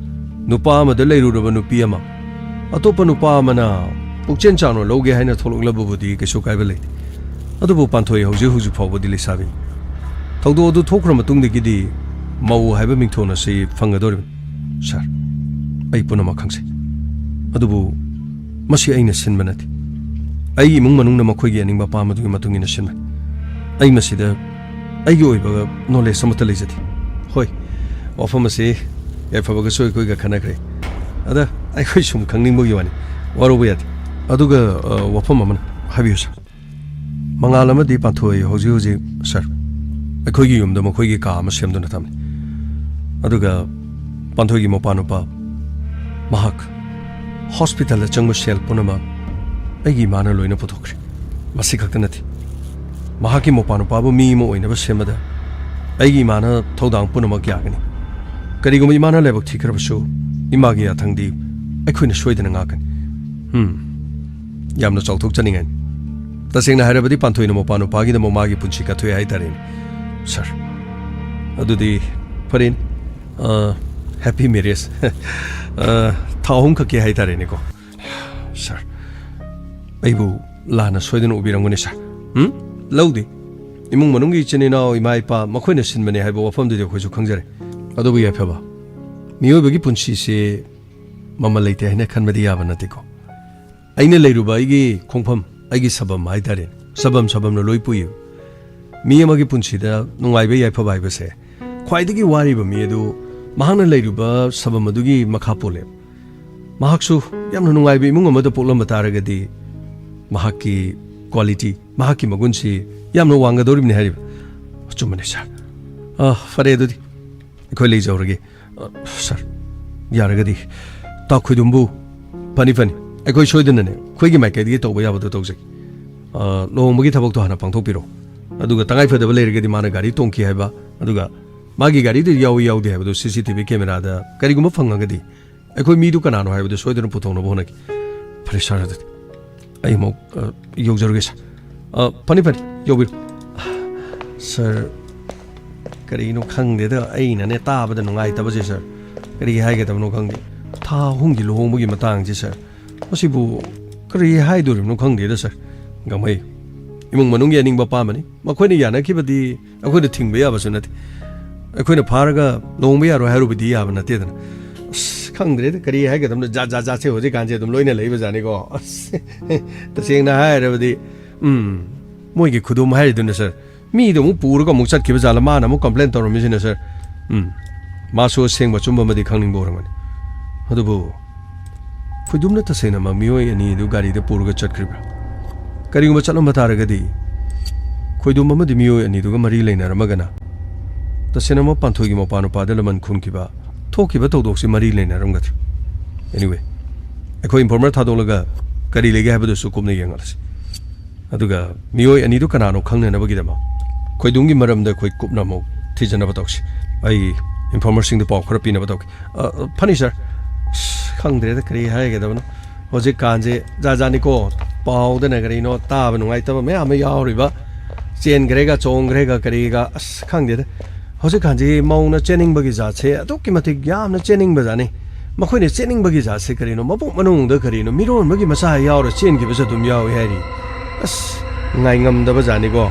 ꯅꯨꯄꯥ ꯑꯃꯗ ꯂꯩꯔꯨꯔꯕ ꯅꯨꯄꯤ ꯑꯃ ꯑꯇꯣꯞꯄ ꯅꯨꯄꯥ ꯑꯃꯅ ꯄꯨꯛꯆꯦꯟ ꯆꯥꯎꯅ ꯂꯧꯒꯦ ꯍꯥꯏꯅ ꯊꯣꯛꯂꯛꯂꯕꯕꯨꯗꯤ ꯀꯩꯁꯨ ꯀꯥꯏꯕ ꯂꯩꯇꯦ ꯑꯗꯨꯕꯨ ꯄꯥꯟꯊꯣꯏ ꯍꯧꯖꯤꯛ ꯐꯥꯎꯕꯗꯤ ꯂꯩꯁꯥꯕꯤꯅꯤ ꯊꯧꯗꯣꯛ ꯑꯗꯨ ꯊꯣꯛꯈ꯭ꯔ ꯃꯇꯨꯡꯗꯒꯤꯗꯤ ꯃꯧ ꯍꯥꯏꯕ ꯃꯤꯡꯊꯣꯟ ꯑꯁꯤ ꯐꯪꯒꯗꯧꯔꯤꯕꯅꯤ ꯁꯥꯔ ꯑꯩ ꯄꯨꯝꯅꯃꯛ ꯈꯪꯖꯩ ꯑꯗꯨꯕꯨ ꯃꯁꯤ ꯑꯩꯅ ꯁꯤꯟꯕ ꯅꯠꯇꯦ ꯑꯩꯒꯤ ꯏꯃꯨꯡ ꯃꯅꯨꯡꯅ ꯃꯈꯣꯏꯒꯤ ꯑꯅꯤꯡꯕ ꯑꯄꯥꯝꯕꯗꯨꯒꯤ ꯃꯇꯨꯡ ꯏꯟꯅ ꯁꯤꯟꯕꯅꯤ ꯑꯩ ꯃꯁꯤꯗ ꯑꯩꯒꯤ ꯑꯣꯏꯕ ꯅꯣꯂꯦꯖ ꯑꯃꯠꯇ ꯂꯩꯖꯗꯦ ꯍꯣꯏ ꯋꯥꯐꯝ ꯑꯁꯤ ꯌꯥꯏꯐꯕꯒꯁꯨ ꯑꯩꯈꯣꯏꯒ ꯈꯟꯅꯈ꯭ꯔꯦ ꯑꯗ ꯑꯩꯈꯣꯏ ꯁꯨꯝ ꯈꯪꯅꯤꯡꯕꯒꯤ ꯋꯥꯅꯤ ꯋꯥꯔꯧꯕ ꯌꯥꯗꯦ ꯑꯗꯨꯒ ꯋꯥꯐꯝ ꯑꯃꯅ ꯍꯥꯏꯕꯤꯌꯨ ꯁꯥꯔ ꯃꯉꯥꯜ ꯑꯃꯗꯤ ꯄꯥꯟꯊꯣꯏ ꯍꯧꯖꯤꯛ ꯁꯥꯔ ꯑꯩꯈꯣꯏꯒꯤ ꯌꯨꯝꯗ ꯃꯈꯣꯏꯒꯤ ꯀꯥ ꯑꯃ ꯁꯦꯝꯗꯨꯅ ꯊꯝꯃꯤ ꯑꯗꯨꯒ ꯄꯥꯟꯊꯣꯏꯒꯤ ꯃꯄꯥꯅꯨꯄꯥ ꯃꯍꯥꯛ ꯍꯣꯁꯄꯤꯇꯥꯜꯗ ꯆꯪꯕ ꯁꯦꯜ ꯄꯨꯝꯅꯃꯛ ꯑꯩꯒꯤ ꯏꯃꯥꯅ ꯂꯣꯏꯅ ꯄꯨꯊꯣꯛꯈ꯭ꯔꯦ ꯃꯁꯤ ꯈꯛꯇ ꯅꯠꯇꯦ ꯃꯍꯥꯛꯀꯤ ꯃꯄꯥꯅꯨꯄꯥꯕꯨ ꯃꯤ ꯑꯃ ꯑꯣꯏꯅꯕ ꯁꯦꯝꯕꯗ ꯑꯩꯒꯤ ꯏꯃꯥꯅ ꯊꯧꯗꯥꯡ ꯄꯨꯝꯅꯃꯛ ꯌꯥꯒꯅꯤ ꯀꯔꯤꯒꯨꯝꯕ ꯏꯃꯥꯅ ꯂꯥꯏꯕꯛ ꯊꯤꯈ꯭ꯔꯕꯁꯨ ꯏꯃꯥꯒꯤ ꯌꯥꯊꯪꯗꯤ ꯑꯩꯈꯣꯏꯅ ꯁꯣꯏꯗꯅ ꯉꯥꯛꯀꯅꯤ ꯌꯥꯝꯅ ꯆꯥꯎꯊꯣꯛꯆꯅꯤꯡꯉꯥꯏꯅꯤ ꯇꯁꯦꯡꯅ ꯍꯥꯏꯔꯕꯗꯤ ꯄꯥꯟꯊꯣꯏꯅ ꯃꯄꯥꯅꯨꯄꯥꯒꯤꯗꯃꯛ ꯃꯥꯒꯤ ꯄꯨꯟꯁꯤ ꯀꯠꯊꯣꯛꯑꯦ ꯍꯥꯏꯇꯥꯔꯦꯅꯦ ꯁꯥꯔ ꯑꯗꯨꯗꯤ ꯐꯔꯦꯅꯦ ꯍꯦꯄꯤ ꯃꯦꯔꯦꯖ ꯊꯥ 3 ꯈꯛꯀꯤ ꯍꯥꯏꯇꯥꯔꯦꯅꯦꯀꯣ ꯁꯥꯔ ꯑꯩꯕꯨ ꯂꯥꯟꯅ ꯁꯣꯏꯗꯅ ꯎꯕꯤꯔꯝꯒꯅꯤ ꯁꯥꯔ ꯂꯧꯗꯦ ꯏꯃꯨꯡ ꯃꯅꯨꯡꯒꯤ ꯏꯆꯤꯟ ꯏꯅꯥꯎ ꯏꯃꯥ ꯏꯄꯥ ꯃꯈꯣꯏꯅ ꯁꯤꯟꯕꯅꯦ ꯍꯥꯏꯕ ꯋꯥꯐꯝꯗꯨꯗꯤ ꯑꯩꯈꯣꯏꯁꯨ ꯈꯪꯖꯔꯦ ꯑꯗꯨꯕꯨ ꯌꯥꯏꯐꯕ ꯃꯤꯑꯣꯏꯕꯒꯤ ꯄꯨꯟꯁꯤꯁꯦ ꯃꯃꯜ ꯂꯩꯇꯦ ꯍꯥꯏꯅ ꯈꯟꯕꯗꯤ ꯌꯥꯕ ꯅꯠꯇꯦꯀꯣ ꯑꯩꯅ ꯂꯩꯔꯨꯕ ꯑꯩꯒꯤ ꯈꯣꯡꯐꯝ ꯑꯩꯒꯤ ꯁꯕꯝ ꯍꯥꯏꯇꯥꯔꯦ ꯁꯕꯝꯅ ꯂꯣꯏ ꯄꯨꯏꯌꯦꯕ ꯃꯤ ꯑꯃꯒꯤ ꯄꯨꯟꯁꯤꯗ ꯅꯨꯡꯉꯥꯏꯕ ꯌꯥꯏꯐꯕ ꯍꯥꯏꯕꯁꯦ ꯈ꯭ꯋꯥꯏꯗꯒꯤ ꯋꯥꯔꯤꯕ ꯃꯤ ꯑꯗꯨ ꯃꯍꯥꯛꯅ ꯂꯩꯔꯨꯕ ꯁꯕꯝ ꯑꯗꯨꯒꯤ ꯃꯈꯥ ꯄꯣꯜꯂꯦ ꯃꯍꯥꯛꯁꯨ ꯌꯥꯝꯅ ꯅꯨꯡꯉꯥꯏꯕ ꯏꯃꯨꯡ ꯑꯃꯗ ꯄꯣꯛꯂꯝꯕ ꯇꯥꯔꯒꯗꯤ ꯃꯍꯥꯛꯀꯤ ꯀ꯭ꯋꯥꯂꯤꯇꯤ ꯃꯍꯥꯛꯀꯤ ꯃꯒꯨꯟꯁꯤ ꯌꯥꯝꯅ ꯋꯥꯡꯒꯗꯧꯔꯤꯕꯅꯤ ꯍꯥꯏꯔꯤꯕ ꯑꯆꯨꯝꯕꯅꯤ ꯁꯥꯔ ꯐꯔꯦ ꯑꯗꯨꯗꯤ ꯑꯩꯈꯣꯏ ꯂꯩꯖꯧꯔꯒꯦ ꯁꯥꯔ ꯌꯥꯔꯒꯗꯤ ꯇꯥꯈꯣꯏꯗꯨꯝꯕꯨ ꯐꯅꯤ ꯑꯩꯈꯣꯏ ꯁꯣꯏꯗꯅꯅꯦ ꯑꯩꯈꯣꯏꯒꯤ ꯃꯥꯏꯀꯩꯗꯒꯤ ꯇꯧꯕ ꯌꯥꯕꯗꯣ ꯇꯧꯖꯩ ꯂꯨꯍꯣꯡꯕꯒꯤ ꯊꯕꯛꯇꯣ ꯍꯥꯟꯅ ꯄꯥꯡꯊꯣꯛꯄꯤꯔꯣ ꯑꯗꯨꯒ ꯇꯉꯥꯏꯐꯗꯕ ꯂꯩꯔꯒꯗꯤ ꯃꯥꯅ ꯒꯥꯔꯤ ꯇꯣꯡꯈꯤ ꯍꯥꯏꯕ ꯑꯗꯨꯒ ꯃꯥꯒꯤ ꯒꯥꯔꯤꯗ ꯌꯥꯎꯗꯦ ꯍꯥꯏꯕꯗꯨ CCTV ꯀꯦꯃꯦꯔꯥꯗ ꯀꯔꯤꯒꯨꯝꯕ ꯐꯪꯉꯒꯗꯤ ꯑꯩꯈꯣꯏ ꯃꯤꯗꯨ ꯀꯅꯥꯅꯣ ꯍꯥꯏꯕꯗꯨ ꯁꯣꯏꯗꯅ ꯄꯨꯊꯣꯛꯅꯕ ꯍꯣꯠꯅꯒꯦ ꯐꯔꯦ ꯁꯥꯔ ꯑꯗꯨꯗꯤ ꯑꯩ ꯑꯃꯨꯛ ꯌꯧꯖꯔꯒꯦ ꯁꯥꯔ ꯐꯅꯤ ꯌꯧꯕꯤꯔꯣ ꯁꯥꯔ ꯀꯔꯤꯅꯣ ꯈꯪꯗꯦꯗ ꯑꯩꯅꯅꯦ ꯇꯥꯕꯗ ꯅꯨꯡꯉꯥꯏꯇꯕꯁꯦ ꯁꯥꯔ ꯀꯔꯤ ꯍꯥꯏꯒꯗꯕꯅꯣ ꯈꯪꯗꯦ ꯊꯥ 3ꯒꯤ ꯂꯨꯍꯣꯡꯕꯒꯤ ꯃꯇꯥꯡꯁꯦ ꯁꯥꯔ ꯃꯁꯤꯕꯨ ꯀꯔꯤ ꯍꯥꯏꯗꯣꯔꯤꯕꯅꯣ ꯈꯪꯗꯦꯗ ꯁꯥꯔ ꯒꯝꯍꯩ ꯏꯃꯨꯡ ꯃꯅꯨꯡꯒꯤ ꯑꯅꯤꯡꯕ ꯑꯄꯥꯝꯕꯅꯤ ꯃꯈꯣꯏꯅ ꯌꯥꯅꯈꯤꯕꯗꯤ ꯑꯩꯈꯣꯏꯅ ꯊꯤꯡꯕ ꯌꯥꯕꯁꯨ ꯅꯠꯇꯦ ꯑꯩꯈꯣꯏꯅ ꯐꯥꯔꯒ ꯂꯨꯍꯣꯡꯕ ꯌꯥꯔꯣꯏ ꯍꯥꯏꯔꯨꯕꯗꯤ ꯌꯥꯕ ꯅꯠꯇꯦꯗꯅ ꯑꯁ ꯈꯪꯗ꯭ꯔꯦꯗ ꯀꯔꯤ ꯍꯥꯏꯒꯗꯕꯅꯣ ꯖꯥꯠꯁꯦ ꯍꯧꯖꯤꯛꯀꯥꯟꯁꯦ ꯑꯗꯨꯝ ꯂꯣꯏꯅ ꯂꯩꯕꯖꯥꯠꯅꯤꯀꯣ ꯑꯁ ꯇꯁꯦꯡꯅ ꯍꯥꯏꯔꯕꯗꯤ ꯃꯣꯏꯒꯤ ꯈꯨꯗꯨꯝ ꯍꯥꯏꯔꯤꯗꯨꯅ ꯁꯥꯔ ꯃꯤꯗꯣ ꯑꯃꯨꯛ ꯄꯨꯔꯒ ꯑꯃꯨꯛ ꯆꯠꯈꯤꯕ ꯖꯥꯠꯂ ꯃꯥꯅ ꯑꯃꯨꯛ ꯀꯝꯄ꯭ꯂꯦꯟ ꯇꯧꯔꯝꯃꯤꯁꯤꯅ ꯁꯥꯔ ꯃꯥꯁꯨ ꯑꯁꯦꯡꯕ ꯑꯆꯨꯝꯕ ꯑꯃꯗꯤ ꯈꯪꯅꯤꯡꯕ ꯑꯣꯏꯔꯝꯒꯅꯤ ꯑꯗꯨꯕꯨ ꯈꯣꯏꯗꯨꯝꯅ ꯇꯁꯦꯡꯅ ꯃꯤꯑꯣꯏ ꯑꯅꯤ ꯑꯗꯨ ꯒꯥꯔꯤꯗ ꯄꯨꯔꯒ ꯆꯠꯈ꯭ꯔꯤꯕ꯭ꯔꯥ ꯀꯔꯤꯒꯨꯝꯕ ꯆꯠꯂꯝꯕ ꯇꯥꯔꯒꯗꯤ ꯈꯣꯏꯗꯨꯝ ꯑꯃꯗꯤ ꯃꯤꯑꯣꯏ ꯑꯅꯤꯗꯨꯒ ꯃꯔꯤ ꯂꯩꯅꯔꯝꯃꯒꯅ ꯇꯁꯦꯡꯅꯃꯛ ꯄꯥꯟꯊꯣꯏꯒꯤ ꯃꯄꯥꯅꯨꯄꯥꯗ ꯂꯃꯟ ꯈꯨꯝꯈꯤꯕ ꯊꯣꯛꯈꯤꯕ ꯊꯧꯗꯣꯛꯁꯤ ꯃꯔꯤ ꯂꯩꯅꯔꯝꯒꯗ꯭ꯔꯥ ꯑꯦꯅꯤꯋꯦ ꯑꯩꯈꯣꯏ ꯏꯟꯐꯣꯔꯃꯔ ꯊꯥꯗꯣꯛꯂꯒ ꯀꯔꯤ ꯂꯩꯒꯦ ꯍꯥꯏꯕꯗꯨꯁꯨ ꯀꯨꯞꯅ ꯌꯦꯡꯉꯂꯁꯤ ꯑꯗꯨꯒ ꯃꯤꯑꯣꯏ ꯑꯅꯤꯗꯨ ꯀꯅꯥꯅꯣ ꯈꯪꯅꯅꯕꯒꯤꯗꯃꯛ ꯈꯣꯏꯗꯨꯝꯒꯤ ꯃꯔꯝꯗ ꯑꯩꯈꯣꯏ ꯀꯨꯞꯅ ꯑꯃꯨꯛ ꯊꯤꯖꯅꯕ ꯇꯧꯁꯤ ꯑꯩ ꯏꯟꯐꯣꯔꯃꯔꯁꯤꯡꯗ ꯄꯥꯎ ꯈꯔ ꯄꯤꯅꯕ ꯇꯧꯒꯦ ꯐꯅꯤ ꯁꯥꯔ ꯈꯪꯗ꯭ꯔꯦꯗ ꯀꯔꯤ ꯍꯥꯏꯒꯗꯕꯅꯣ ꯍꯧꯖꯤꯛꯀꯥꯟꯁꯦ ꯖꯥꯖꯥꯅꯤꯀꯣ ꯄꯥꯎꯗꯅ ꯀꯔꯤꯅꯣ ꯇꯥꯕ ꯅꯨꯡꯉꯥꯏꯇꯕ ꯃꯌꯥꯝ ꯑꯃ ꯌꯥꯎꯔꯤꯕ ꯆꯦꯟꯈ꯭ꯔꯦꯒ ꯆꯣꯡꯈ꯭ꯔꯦꯒ ꯀꯔꯤꯒ ꯑꯁ ꯈꯪꯗꯦꯗ ꯍꯧꯖꯤꯛꯀꯥꯟꯁꯤ ꯃꯧꯅ ꯆꯦꯟꯅꯤꯡꯕꯒꯤ ꯖꯥꯠꯁꯦ ꯑꯗꯨꯛꯀꯤ ꯃꯇꯤꯛ ꯌꯥꯝꯅ ꯆꯦꯟꯅꯤꯡꯕꯖꯥꯠꯅꯤ ꯃꯈꯣꯏꯅ ꯆꯦꯟꯅꯤꯡꯕꯒꯤ ꯖꯥꯠꯁꯦ ꯀꯔꯤꯅꯣ ꯃꯕꯨꯛ ꯃꯅꯨꯡꯗ ꯀꯔꯤꯅꯣ ꯃꯤꯔꯣꯟꯕꯒꯤ ꯃꯆꯥ ꯌꯥꯎꯔ ꯆꯦꯟꯈꯤꯕꯁꯨ ꯑꯗꯨꯝ ꯌꯥꯎꯏ ꯍꯥꯏꯔꯤ ꯑꯁ ꯉꯥꯏꯉꯝꯗꯕ ꯖꯥꯠꯅꯤꯀꯣ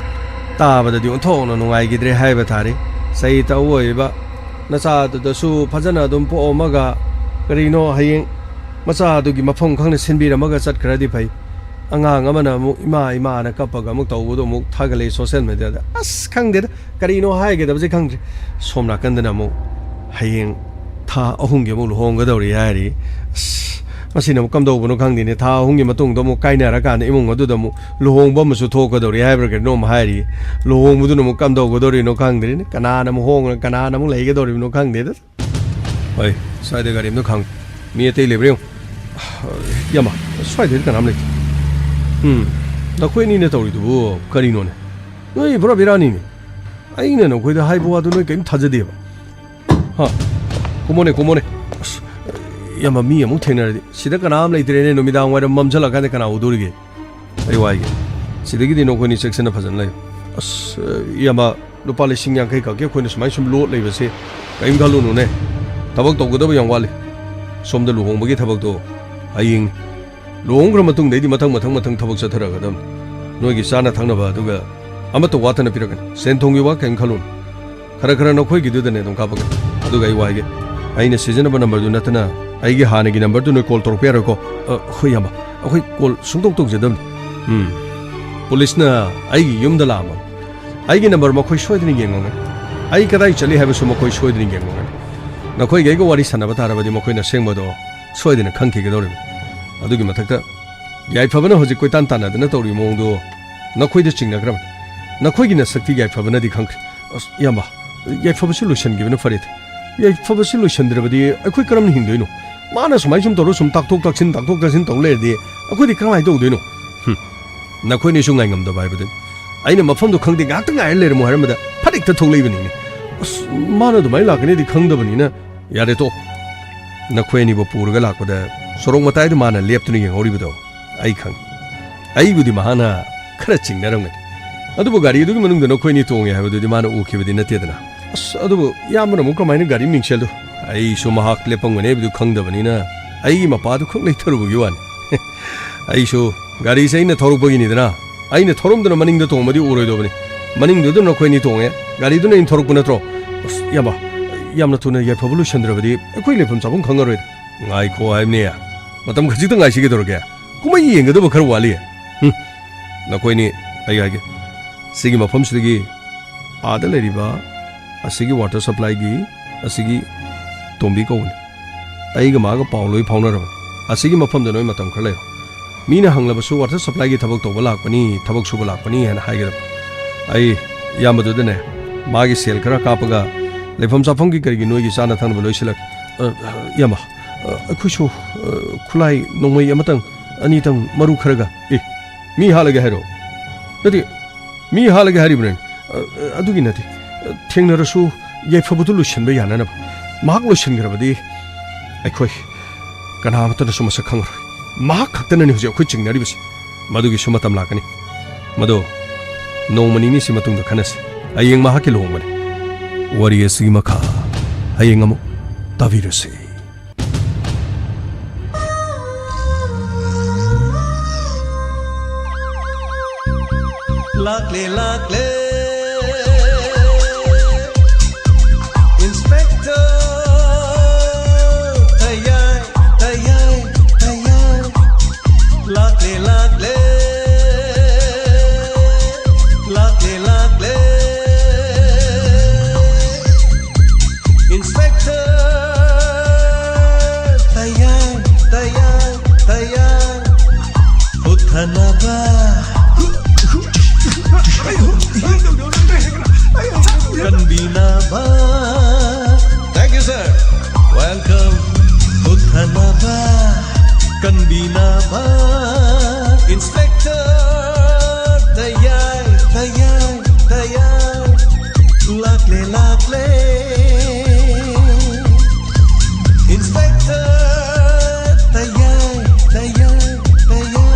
ꯇꯥꯕꯗꯗꯤ ꯑꯣꯟꯊꯣꯛꯅ ꯅꯨꯡꯉꯥꯏꯈꯤꯗ꯭ꯔꯦ ꯍꯥꯏꯕ ꯇꯥꯔꯦ ꯆꯍꯤ ꯇꯧ ꯑꯣꯏꯕ ꯅꯆꯥꯗꯨꯗꯁꯨ ꯐꯖꯅ ꯑꯗꯨꯝ ꯄꯣꯛꯑꯝꯃꯒ ꯀꯔꯤꯅꯣ ꯍꯌꯦꯡ ꯃꯆꯥꯗꯨꯒꯤ ꯃꯐꯝ ꯈꯪꯅ ꯁꯤꯟꯕꯤꯔꯝꯃꯒ ꯆꯠꯈ꯭ꯔꯗꯤ ꯐꯩ ꯑꯉꯥꯡ ꯑꯃꯅ ꯑꯃꯨꯛ ꯏꯃꯥꯅ ꯀꯞꯄꯒ ꯑꯃꯨꯛ ꯇꯧꯕꯗꯣ ꯑꯃꯨꯛ ꯊꯥꯒꯠꯂꯛꯏ ꯁꯣꯁꯤꯌꯦꯜ ꯃꯦꯗꯤꯌꯥꯗ ꯑꯁ ꯈꯪꯗꯦꯗ ꯀꯔꯤꯅꯣ ꯍꯥꯏꯒꯗꯕꯁꯦ ꯈꯪꯗ꯭ꯔꯦ ꯁꯣꯝ ꯅꯥꯀꯟꯗꯅ ꯑꯃꯨꯛ ꯍꯌꯦꯡ ꯊꯥ 3ꯒꯤ ꯑꯃꯨꯛ ꯂꯨꯍꯣꯡꯒꯗꯧꯔꯤ ꯍꯥꯏꯔꯤ ꯑꯁ ꯃꯁꯤꯅ ꯑꯃꯨꯛ ꯀꯝꯗꯧꯕꯅꯣ ꯈꯪꯗꯦꯅꯦ ꯊꯥ 3ꯒꯤ ꯃꯇꯨꯡꯗ ꯑꯃꯨꯛ ꯀꯥꯏꯅꯔꯀꯥꯟꯗ ꯏꯃꯨꯡ ꯑꯗꯨꯗ ꯑꯃꯨꯛ ꯂꯨꯍꯣꯡꯕ ꯑꯃꯁꯨ ꯊꯣꯛꯀꯗꯧꯔꯤ ꯍꯥꯏꯕ꯭ꯔꯥ ꯀꯩꯅꯣꯝ ꯍꯥꯏꯔꯤ ꯂꯨꯍꯣꯡꯕꯗꯨꯅ ꯑꯃꯨꯛ ꯀꯝꯗꯧꯒꯗꯧꯔꯤꯅꯣ ꯈꯪꯗ꯭ꯔꯦꯅꯦ ꯀꯅꯥꯅ ꯑꯃꯨꯛ ꯍꯣꯡꯉ ꯀꯅꯥꯅ ꯑꯃꯨꯛ ꯂꯩꯒꯗꯧꯔꯤꯕꯅꯣ ꯈꯪꯗꯦꯗ ꯍꯣꯏ ꯁ꯭ꯋꯥꯏꯗ ꯒꯥꯔꯤ ꯑꯃꯗ ꯈꯪ ꯃꯤ ꯑꯇꯩ ꯂꯩꯕ꯭ꯔꯥ ꯌꯦꯡꯉꯨ ꯌꯥꯝꯕ ꯁ꯭ꯋꯥꯏꯗꯗꯤ ꯀꯅꯥꯝ ꯂꯩꯇꯦ ꯅꯈꯣꯏ ꯑꯅꯤꯅ ꯇꯧꯔꯤꯗꯨꯕꯨ ꯀꯔꯤꯅꯣꯅꯦ ꯅꯣꯏ ꯄꯨꯔꯥ ꯕꯦꯔꯥꯅꯤꯅꯦ ꯑꯩꯅ ꯅꯈꯣꯏꯗ ꯍꯥꯏꯕ ꯋꯥꯗꯨ ꯅꯣꯏ ꯀꯔꯤꯝ ꯊꯥꯖꯗꯦꯕ ꯀꯨꯝꯃꯣꯅꯦ ꯑꯁ ꯌꯥꯝꯕ ꯃꯤ ꯑꯃꯨꯛ ꯊꯦꯡꯅꯔꯗꯤ ꯁꯤꯗ ꯀꯅꯥꯝ ꯂꯩꯇ꯭ꯔꯦꯅꯦ ꯅꯨꯃꯤꯗꯥꯡ ꯋꯥꯏꯔꯝ ꯃꯝꯁꯤꯜꯂꯀꯥꯟꯗ ꯀꯅꯥ ꯎꯗꯣꯔꯤꯒꯦ ꯑꯩ ꯋꯥꯏꯒꯦ ꯁꯤꯗꯒꯤꯗꯤ ꯅꯈꯣꯏꯅꯤ ꯆꯦꯛꯁꯤꯟꯅ ꯐꯖꯅ ꯂꯩꯌꯨ ꯑꯁ ꯌꯥꯝꯕ ꯂꯨꯄꯥ 50,000 ꯈꯛꯀꯤ ꯑꯩꯈꯣꯏꯅ ꯁꯨꯃꯥꯏꯅ ꯁꯨꯝ ꯂꯣꯠ ꯂꯩꯕꯁꯦ ꯀꯔꯤꯝ ꯈꯜꯂꯨꯅꯨꯅꯦ ꯊꯕꯛ ꯇꯧꯒꯗꯕ ꯌꯥꯝ ꯋꯥꯠꯂꯤ ꯁꯣꯝꯗ ꯂꯨꯍꯣꯡꯕꯒꯤ ꯊꯕꯛꯇꯣ ꯍꯌꯦꯡꯅꯤ ꯂꯨꯍꯣꯡꯈ꯭ꯔ ꯃꯇꯨꯡꯗꯩꯗꯤ ꯃꯊꯪ ꯊꯕꯛ ꯆꯠꯊꯔꯛꯒꯗꯕꯅꯤ ꯅꯣꯏꯒꯤ ꯆꯥꯅ ꯊꯛꯅꯕ ꯑꯗꯨꯒ ꯑꯃꯠꯇ ꯋꯥꯠꯇꯅ ꯄꯤꯔꯛꯀꯅꯤ ꯁꯦꯟ ꯊꯨꯝꯒꯤ ꯋꯥ ꯀꯔꯤꯝ ꯈꯜꯂꯨꯅꯨ ꯈꯔ ꯅꯈꯣꯏꯒꯤꯗꯨꯗꯅꯦ ꯑꯗꯨꯝ ꯀꯥꯞꯄꯛꯀꯅꯤ ꯑꯗꯨꯒ ꯑꯩ ꯋꯥꯏꯒꯦ ꯑꯩꯅ ꯁꯤꯖꯤꯟꯅꯕ ꯅꯝꯕꯔꯗꯨ ꯅꯠꯇꯅ ꯑꯩꯒꯤ ꯍꯥꯟꯅꯒꯤ ꯅꯝꯕꯔꯗꯨ ꯅꯣꯏ ꯀꯣꯜ ꯇꯧꯔꯛꯄ ꯌꯥꯔꯣꯏꯀꯣ ꯍꯣꯏ ꯌꯥꯝꯕ ꯑꯩꯈꯣꯏ ꯀꯣꯜ ꯁꯨꯡꯇꯧ ꯇꯧꯖꯗꯕꯅꯤ ꯄꯨꯂꯤꯁꯅ ꯑꯩꯒꯤ ꯌꯨꯝꯗ ꯂꯥꯛꯑꯝꯃ ꯑꯩꯒꯤ ꯅꯝꯕꯔ ꯃꯈꯣꯏ ꯁꯣꯏꯗꯅ ꯌꯦꯡꯉꯝꯒꯅꯤ ꯑꯩ ꯀꯗꯥꯏ ꯆꯠꯂꯤ ꯍꯥꯏꯕꯁꯨ ꯃꯈꯣꯏ ꯁꯣꯏꯗꯅ ꯌꯦꯡꯉꯝꯒꯅꯤ ꯅꯈꯣꯏꯒ ꯑꯩꯒ ꯋꯥꯔꯤ ꯁꯥꯟꯅꯕ ꯇꯥꯔꯕꯗꯤ ꯃꯈꯣꯏꯅ ꯑꯁꯦꯡꯕꯗꯣ ꯁꯣꯏꯗꯅ ꯈꯪꯈꯤꯒꯗꯧꯔꯤꯕꯅꯤ ꯑꯗꯨꯒꯤ ꯃꯊꯛꯇ ꯌꯥꯏꯐꯕꯅ ꯍꯧꯖꯤꯛ ꯀꯣꯏꯇꯥꯟ ꯇꯥꯟꯅꯗꯅ ꯇꯧꯔꯤꯕ ꯃꯑꯣꯡꯗꯣ ꯅꯈꯣꯏꯗ ꯆꯤꯡꯅꯈ꯭ꯔꯕꯅꯤ ꯅꯈꯣꯏꯒꯤ ꯅꯁꯛꯇꯤ ꯌꯥꯏꯐꯕꯅꯗꯤ ꯈꯪꯈ꯭ꯔꯦ ꯑꯁ ꯌꯥꯝꯕ ꯌꯥꯏꯐꯕꯁꯤ ꯂꯣꯏꯁꯤꯟꯈꯤꯕꯅ ꯐꯔꯦꯗ ꯌꯥꯏꯐꯕꯁꯤ ꯂꯣꯏꯁꯤꯟꯗ꯭ꯔꯕꯗꯤ ꯑꯩꯈꯣꯏ ꯀꯔꯝꯅ ꯍꯤꯡꯗꯣꯏꯅꯣ ꯃꯥꯅ ꯁꯨꯃꯥꯏꯅ ꯁꯨꯝ ꯇꯧꯔ ꯁꯨꯝ ꯇꯥꯛꯊꯣꯛ ꯇꯥꯛꯁꯤꯟ ꯇꯧ ꯂꯩꯔꯗꯤ ꯑꯩꯈꯣꯏꯗꯤ ꯀꯔꯝꯍꯥꯏꯅ ꯇꯧꯗꯣꯏꯅꯣ ꯅꯈꯣꯏꯅꯁꯨ ꯉꯥꯏꯉꯝꯗꯕ ꯍꯥꯏꯕꯗꯨꯅꯤ ꯑꯩꯅ ꯃꯐꯝꯗꯣ ꯈꯪꯗꯦ ꯉꯥꯏꯍꯥꯛꯇ ꯉꯥꯏꯔ ꯂꯩꯔꯝꯃꯣ ꯍꯥꯏꯔꯝꯕꯗ ꯐꯠ ꯊꯣꯛꯂꯛꯏꯕꯅꯤꯅꯦ ꯑꯁ ꯃꯥꯅ ꯑꯗꯨꯃꯥꯏꯅ ꯂꯥꯛꯀꯅꯤꯗꯤ ꯈꯪꯗꯕꯅꯤꯅ ꯌꯥꯔꯦ ꯇꯣ ꯅꯈꯣꯏ ꯑꯅꯤꯕꯨ ꯄꯨꯔꯒ ꯂꯥꯛꯄꯗ ꯁꯣꯔꯣꯛ ꯃꯇꯥꯏꯗ ꯃꯥꯅ ꯂꯦꯞꯇꯨꯅ ꯌꯦꯡꯍꯧꯔꯤꯕꯗꯣ ꯑꯩ ꯈꯪꯉꯤ ꯑꯩꯕꯨꯗꯤ ꯃꯍꯥꯛꯅ ꯈꯔ ꯆꯤꯡꯅꯔꯝꯒꯅꯤ ꯑꯗꯨꯕꯨ ꯒꯥꯔꯤ ꯑꯗꯨꯒꯤ ꯃꯅꯨꯡꯗ ꯅꯈꯣꯏ ꯑꯅꯤ ꯇꯣꯡꯉꯦ ꯍꯥꯏꯕꯗꯨꯗꯤ ꯃꯥꯅ ꯎꯈꯤꯕꯗꯤ ꯅꯠꯇꯦꯗꯅ ꯑꯁ ꯑꯗꯨꯕꯨ ꯏꯌꯥꯝꯕꯅ ꯑꯃꯨꯛ ꯀꯃꯥꯏꯅ ꯒꯥꯔꯤ ꯃꯤꯡꯁꯦꯜꯗꯣ ꯑꯩꯁꯨ ꯃꯍꯥꯛ ꯂꯦꯞꯄꯝꯒꯅꯤ ꯍꯥꯏꯕꯗꯨ ꯈꯪꯗꯕꯅꯤನ ꯑꯩꯒꯤ ꯃꯄꯥꯗꯨ ꯈꯛ ꯂꯩꯊꯔꯨꯕꯒꯤ ꯋꯥꯅꯤ ꯑꯩꯁꯨ ꯒꯥꯔꯤꯁꯦ ꯑꯩꯅ ꯊꯧꯔꯛꯄꯒꯤꯅꯤꯗꯅ ꯑꯩꯅ ꯊꯧꯔꯝꯗꯅ ꯃꯅꯤꯡꯗ ꯇꯣꯡꯕꯗꯤ ꯎꯔꯣꯏꯗꯕꯅꯤ ꯃꯅꯤꯡꯗꯨꯗ ꯅꯈꯣꯏ ꯑꯅꯤ ꯇꯣꯡꯉꯦ ꯒꯥꯔꯤꯗꯨꯅ ꯑꯩꯅ ꯊꯧꯔꯛꯄ ꯅꯠꯇ꯭ꯔꯣ ꯑꯁ ꯌꯥꯝꯕ ꯌꯥꯝꯅ ꯊꯨꯅ ꯌꯥꯏꯐꯕ ꯂꯣꯏꯁꯤꯟꯗ꯭ꯔꯕꯗꯤ ꯑꯩꯈꯣꯏ ꯂꯩꯐꯝ ꯆꯥꯐꯝ ꯈꯪꯉꯔꯣꯏꯗ ꯉꯥꯏꯈꯣ ꯍꯥꯏꯕꯅꯦ ꯃꯇꯝ ꯈꯖꯤꯛꯇ ꯉꯥꯏꯁꯤꯒꯗꯧꯔꯒꯦ ꯀꯨꯝꯍꯩ ꯌꯦꯡꯒꯗꯕ ꯈꯔ ꯋꯥꯠꯂꯤ ꯅꯈꯣꯏꯅꯤ ꯑꯩ ꯍꯥꯏꯒꯦ ꯁꯤꯒꯤ ꯃꯐꯝꯁꯤꯗꯒꯤ आदा लेरिबा असिगी वाटर सप्लाई की असिगी तोंबी कौन अइगा मागा पावलोई फाउनरब असिगी मफम दनोय मतम खर लेरो मीना हंगलबसु वाटर सप्लाई की थबक तोबा लाकपनी थबक सुबा लाकपनी हन हाइगरब अइ यामदुदने मागी सेल खरा कापगा लेफम साफम की करगी नोयगी साना थंगब लोइसिलक यामा अखुसु खुलाई नोंमय अमतंग अनितंग मरु खरगा मी हालगे हैरो नदी मी हालगे हरिब्रेन अदुगी नदी थेंगनरसु याइफबुदु लुसिनबा याननब माक लुसिनग्रबदी अखोय कनामतन सुमसा खंगर माक खक्तननि हुजे अखोय चिंगनरिबसि मदुगी सुमतम लाकनी मदो नोंमनिनि सिमतुंग खनस अयेंग माहाके लोंगबने वरी असि मखा अयेंग अमु ताविरसे Lakle lakle Inspector Tayai Tayai Tayai Lakle lakle Lakle lakle Inspector Tayai Tayai Tayai Uthanaba Inaba Inspector Tayai Tayai Tayai Lakle Lakle Inspector Tayai Tayai Tayai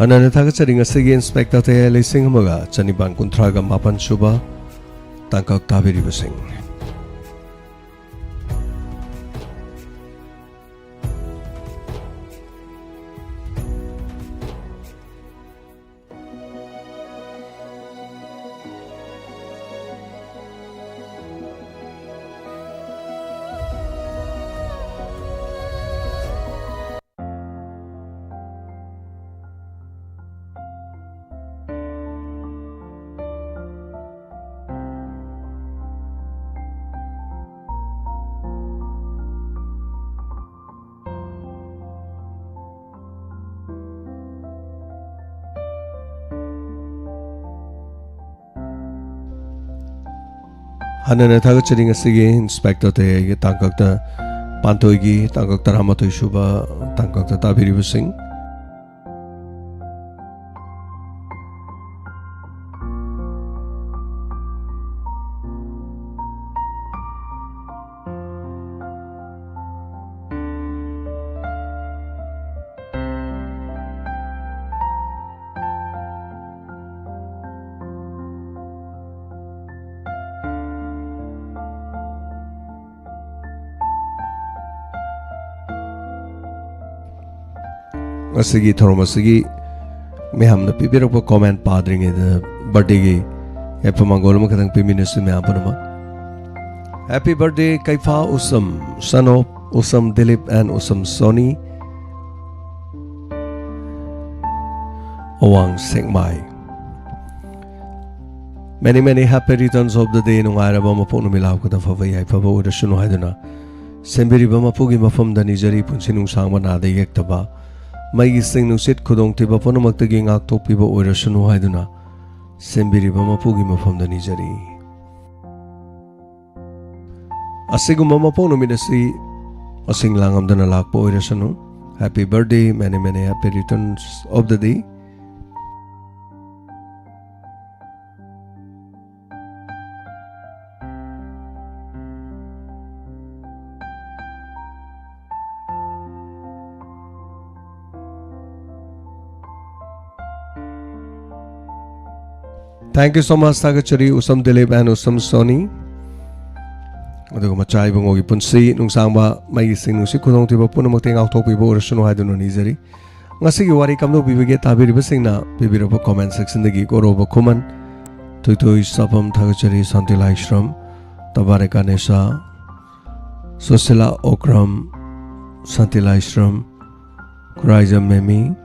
Ananathagasari ngasigi Inspector TAYAI lising amaga chaniban kunthraga mapan suba tangkak tabiri basing. Hanana Tagachering a Sige, Inspector Te Tankakta Panthoigi, Tankakta Ramato Shuba, Tankakta Tabiri Singh. Asigi Thoromasigi may have the people of a comment padring in the birthday. Epamangolum can be minister me apanama. Happy birthday, Kaifa Usam, son of Usam Dilip and Usam Soni Owang Sengmai. Many happy returns of the day no Arabama Ponumila with a Favai Pavo the Shuno Haduna. Sembiri Bama Pugi Mafum the Nizari Punsinung Sangwana the Yektaba. May sing no sit Kudong Tiba Ponomaktaging Acto Pibo or a Shuno Haduna. Sembiri Bama Pugi Mafum the Nizari. Asigu Mama Ponominasi, a sing langam than a lak po irasano. Happy birthday, many happy returns of the day. Thank you so much, Tagachari, Usam Dilip and Usam Soni. Adugo machay bangogi punsi nung sangba may sing nung sikudong tiba po na magting auto pibo or suno hay doon nizari. Nga sige wari kam no bibigay tabiri basing na bibiro po comment section dagi ko robo kuman. Tuitoy sapam Tagachari Santi Laishram tabare kanesa Sosila Okram Santi Laishram Kuraiza Memi.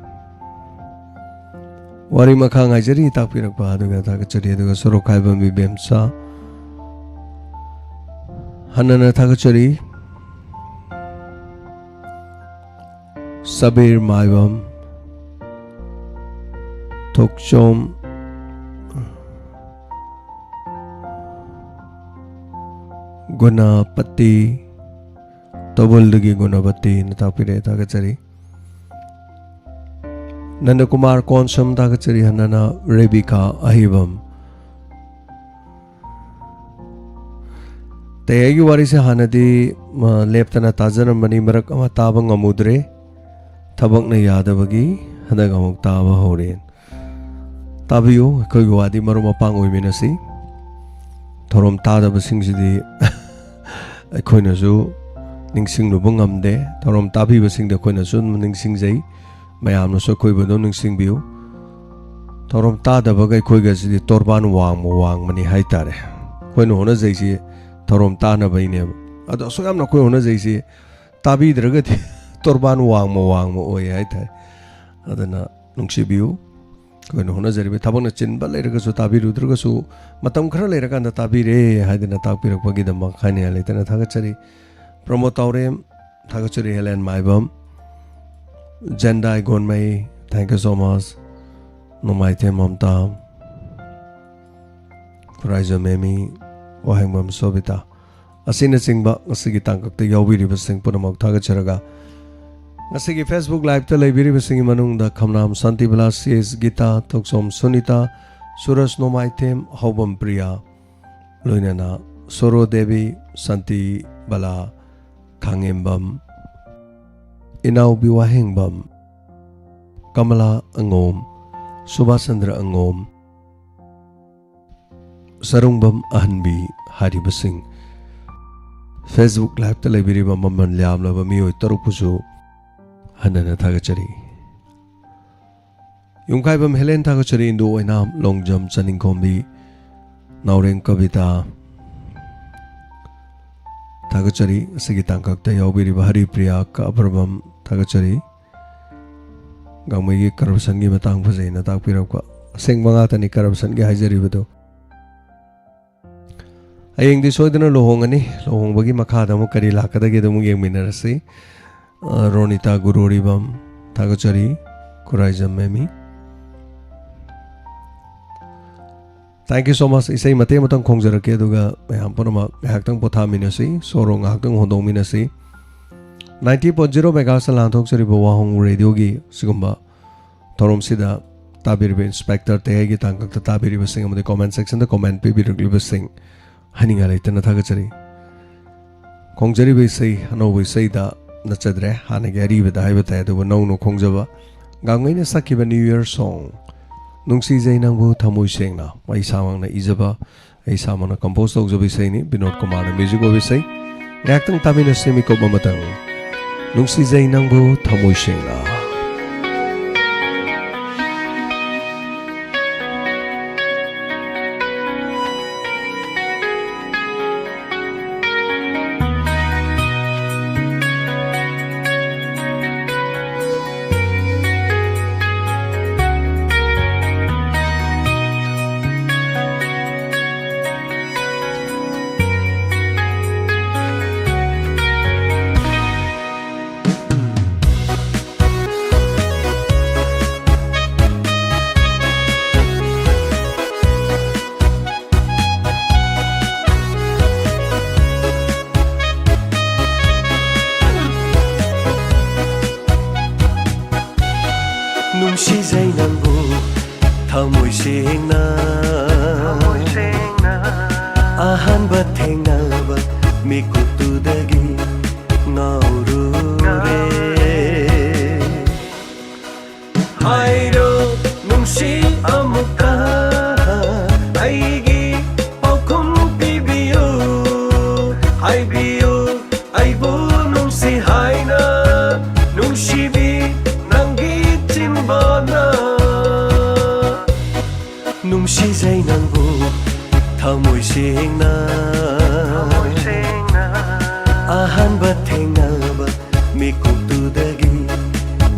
Wari makang ay jari takpirak pa aduga Tagachari aduga sorokay bang bibemsa. Hanana Tagachari Sabir Maivam Tokchom Gunapati Tobuldugi Gunapati Natapire Tagachari Nanda Kumar Konsam Tagachari Hanana Rebika Ahivam Tayai warisi hanadi leptana tajan mani marak ama tabang amudre tabang na yada bagi hadag amog taba horin tabiyo koi wadi maruma pang uiminasi thorom tada basing sidi koi na su ningsing lubong amde thorom tabi basing de koi na su ningsing jai mayam na su koi bado ningsing biyo thorom tada bagay koi ga sidi torban wang mani haitare koi no hona jai si Thorom Tana Bainam. Ado so am na koi hona jaisi tabi dragati torban wang mo oy ai thai adana nungsi biu koi no hona jaribe thabang na chin bal leiraga su tabi rudraga su matam khara leiraga na tabi re haidana takpirak pagi dam khani ale tana thagachari promotaurem thagachari Helen Maibam Jendai Gonmai. Thank you so much. No maite mamta Kuraiza Memi Wahang Mam Sobita Asina Singba Asigi Tangkak the Yawiri Basing Punamok Tagacharaga Asigi Facebook Live to Libiri Basing Manung the Kamnam Santi Balas is Gita Toksom Sunita Suras no Maitem Hobam Priya Luinana Soro Devi Santi Bala Kangembam Inau Biwahing Bam Kamala Angom Subhasandra Angom Sarungbam Ahanbi Hari Basing Facebook Live to Libiri Mamman Liam Lava Mio Tarupusu Hanana Tagachari Yungkaibam Helen Tagachari Indo Enam Long Jump Saning Kombi Naureng Kavita Tagachari Sigitangkak Tayawiri Bahari Priya Kabrabam Tagachari Gamay Karabasan Gi Matang Pasay na Takpiraka Sing Mangata ni Karabasan Gi Hajari Bado Ayeng di soy na lohong ani lohong bagi makada mo kari lakada gitu mo yung minarasi Ronita Gururibam Tagachari Kuraiza Memi Thank you so much. Isay mate matang khongjarake aduga mayam punama ngahaktang pothaminasi soro ngahaktang hondongminasi 90.0 megahertz lanthok sari WAHONG radio gi sigumba thorom sida tabiribe inspector TAYAI gi tangkak ta tabiribe sing amade comment section da comment pe biruklibe sing haninga leitana thagachari khongjari be sei hano be sei da nachadre hana gari be dai bata du no no khongjaba gangai ne sakiba new year song nungsi jainangbu thamoi sengna mai samang na ijaba ai samana compose tawjabi sei ni Binod Kumar na music obi sei ngaktang tamina semi ko mamatang nungsi jainangbu thamoi sengna nungsi jainangbu thamoi sengna ahanba thengnaba mikutudagi naurure hairo nungsi amuka aigi paukum pibiyo haibiyo aibu nungsi haina nungsibi nungsi jainangbu thamoi sengna ahanba thengnaba mikutudagi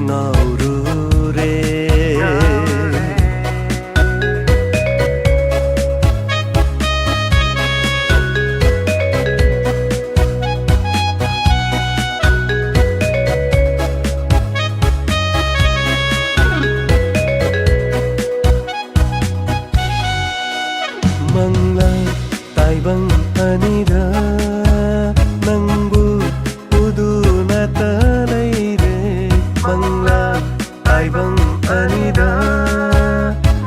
naurure mangla taibang anida nangbu uduna talaire mangla taibang anida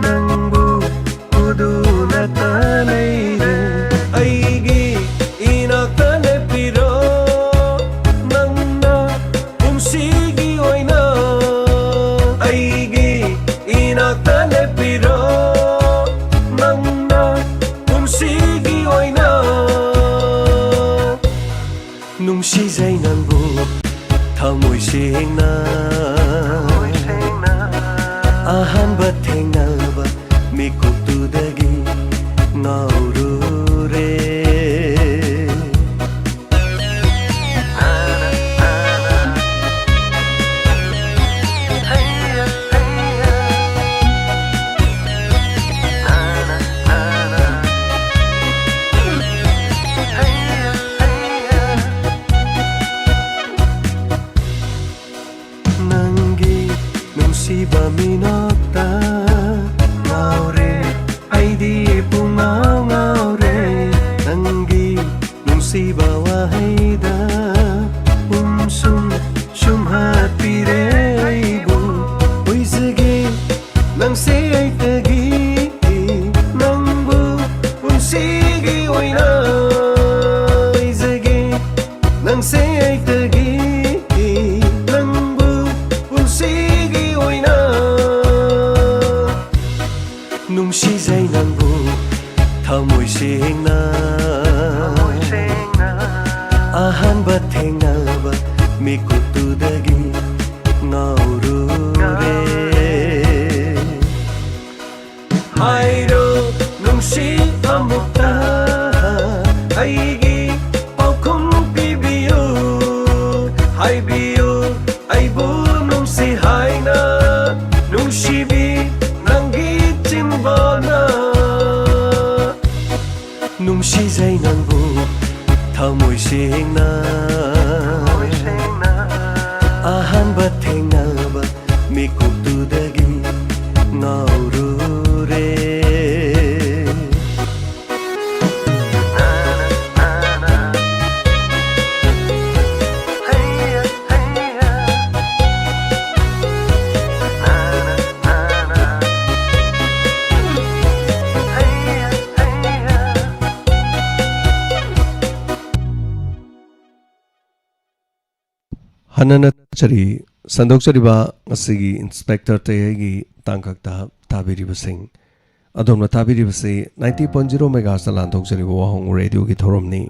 nangbu uduna talaire aigi inakale piro nangna umsigi oina aigi inakale piro nungsi jainangbu thamoi sengna ahanba thengnaba mikutudagi naurure nungsiba minota ngaure aidi pungau ngaure nanggi nungsiba wahaida sum hapire aibu uizage nangse aitagi nangbu unsigi oina uizage nangse aitagi nungsi jainangbu thamoi sengna ahanba thengnaba mikutudagi naurure hairo nungsi amuka aigi paukum pibiyo haibiyo aibu nungsi haina nungsibi nungsi jainangbu thamoi sengna Hanana Chari Sandok Chariba Asigi Inspector Tayagi Tankakta Tabiri Basing Adom Tabiri Basi 90.0 Megas Landok Chari WAHONG Radio Gitoromni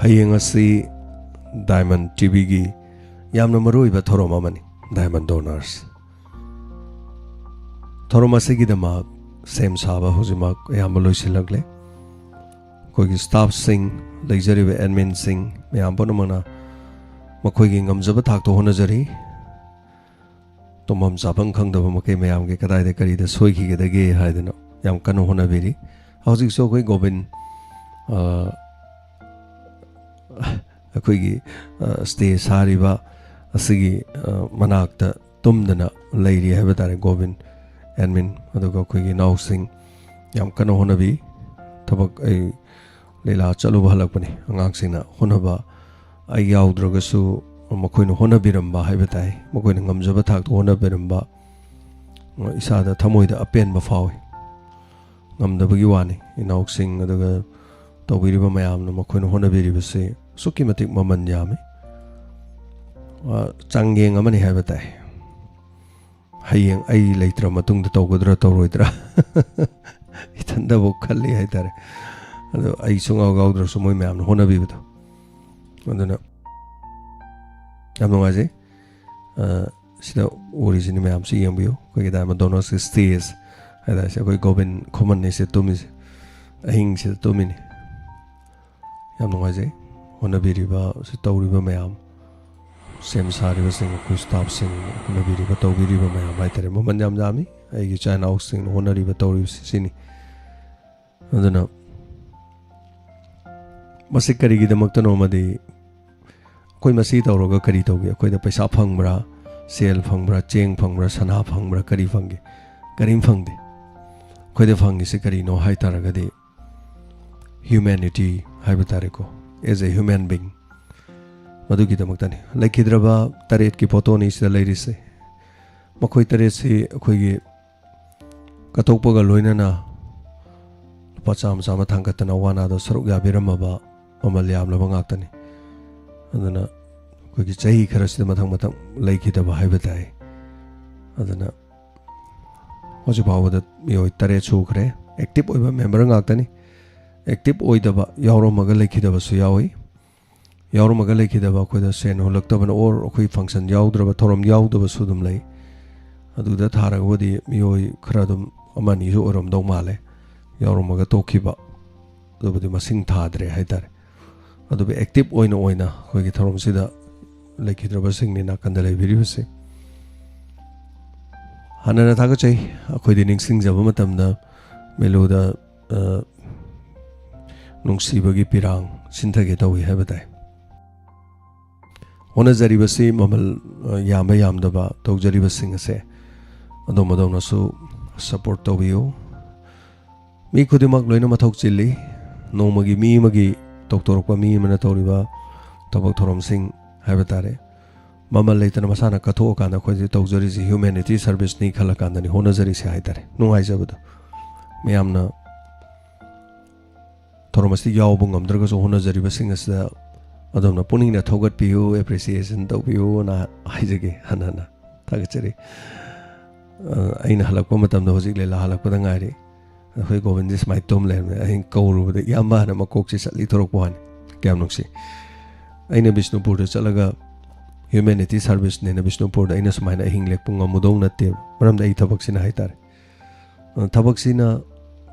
Hayeng asi Diamond TV gi yamna marui ba thorom amani Diamond Donors thorom asigi dama same saba hujimak yam loisilagle koi gi staff sing leijari be admin sing yam bonamana makoi gi ngamjaba thak to honajari tomam sabang khangdaba makai mayam ge kadai de kari de soi gi ge de ge haidena yam kanu honabiri hauji so koi Gobin अखोगी stay सारीबा असगी मनाक्ता तुमदना लेरी है बतारे Govin admin अदुगा अखोगी नाउसिंग याम कनो होनबी थबक आई लेला चलो बहलकपने अंगांगसिना होनबा आई याउद्रगसु मखोइन होनबिरंबा है बताए मखोइन ngamjaba thak होनबिरंबा इसादा थमोइदा अपेनबा फावे ngamdabagi wani inausing aduga tawiriba mayamna mखोइन होनबिरिबसे सुकी मतिक ममन यामी चांगेंग अमनि है बताए हयेंग आई लेत्र मतुंग तौगद्रा तौरोइद्रा इथंदा बो खल्ली है तारे अदो आई सुंगाव गाउद्रा सुमोय मैम होनबिबदो अदुना याम नोंगाजे सिदा ओरिजिन मैम से यंबियो कोई दाम दोनों से स्टेज है से कोई गोबिन कॉमन ने से तुम अहिंग से तुमिनी याम नोंगाजे होनबिरिबा से तौरिबा मैम सेम सारिबा सिंग कोई स्टाफ सिंग होनबिरिबा तौबिरिबा मैम हाइतरे ममन याम जामी आइगी चाइना हाउस सिंग होनरिबा तौरिबा सिनी अदुना मसे करिगी दमक्ता नोमदि कोई मसी तौरगा करी तौगे कोइदा पैसा फंगब्रा सेल फंगब्रा चेंग फंगब्रा सना फंगब्रा करी फंगे करीम फंगदे कोइदा फंगी से करी नो हाइतारगदि ह्यूमैनिटी हाइबतारेको as a human being madugi damakta ni laikhidraba taret ki photo ni sida leirise makhoi taret si akhoi gi katokpa ga loina na pacham sama thangkatana wana do saruk ya biramaba amalyam la bangakta ni adana koi gi chahi khara sida mathang mathang laikhidaba haibatai adana hoji bawada mi taret chukre active oiba member ngakta ni active ओइदबा यावरमगा लेखिदबा सु यावई यावरमगा लेखिदबा खोदा सेन होलक्तबन और अखोई function यावद्रबा theorem यावदबा सुदुम लै अदुदा थारगबदि मियोय खरादुम अमानी जो ओरम दौ माले यावरमगा तोखिबा अदुबदि मसिंग थाद्रे हाइतारे अदुबे एक्टिव ओइना ओइना खोगी थोरम सिदा लेखिद्रबा सिंगनि नाकंदा लेबिरिबसे हानना थागा चै अखोइदि निंगसिंग जबा मतमदा मेलोदा नुंगसीबगी पिरांग सिंथगे तौई है बताए होनजरिबसी ममल यामबा यामदबा तौजरिबसिंग से अदोम अदोमनसु सपोर्ट तौबियो मी खुदिमक लोइना मथौक चिल्ली नोमगी मी मगी तौतोरकपा मी मना तौरिबा तबक थोरमसिंग है बतारे ममल लेतना मसाना कथो काना खोजि तौजरिजि ह्यूमैनिटी सर्विस नि खला कांदनि होनजरि से हाइतारे नुंगाइजबदो मयामना थोरमस्ति यावबो ngamdragaso honajariba singasa adomna puningna thogatpiyo appreciation tawpiyo na haijage hanana thagachari aina halakpa matamda hojik lela halakpa ngairi khoi govinji smai tom le ahin kawrubada yamba na makok chi satli thorokwan kyam nuksi aina bisnupur da chalaga humanity service ne na bisnupur da aina smaina ahin lekpu ngamudong natte maram da ai thabak sina haitare thabak sina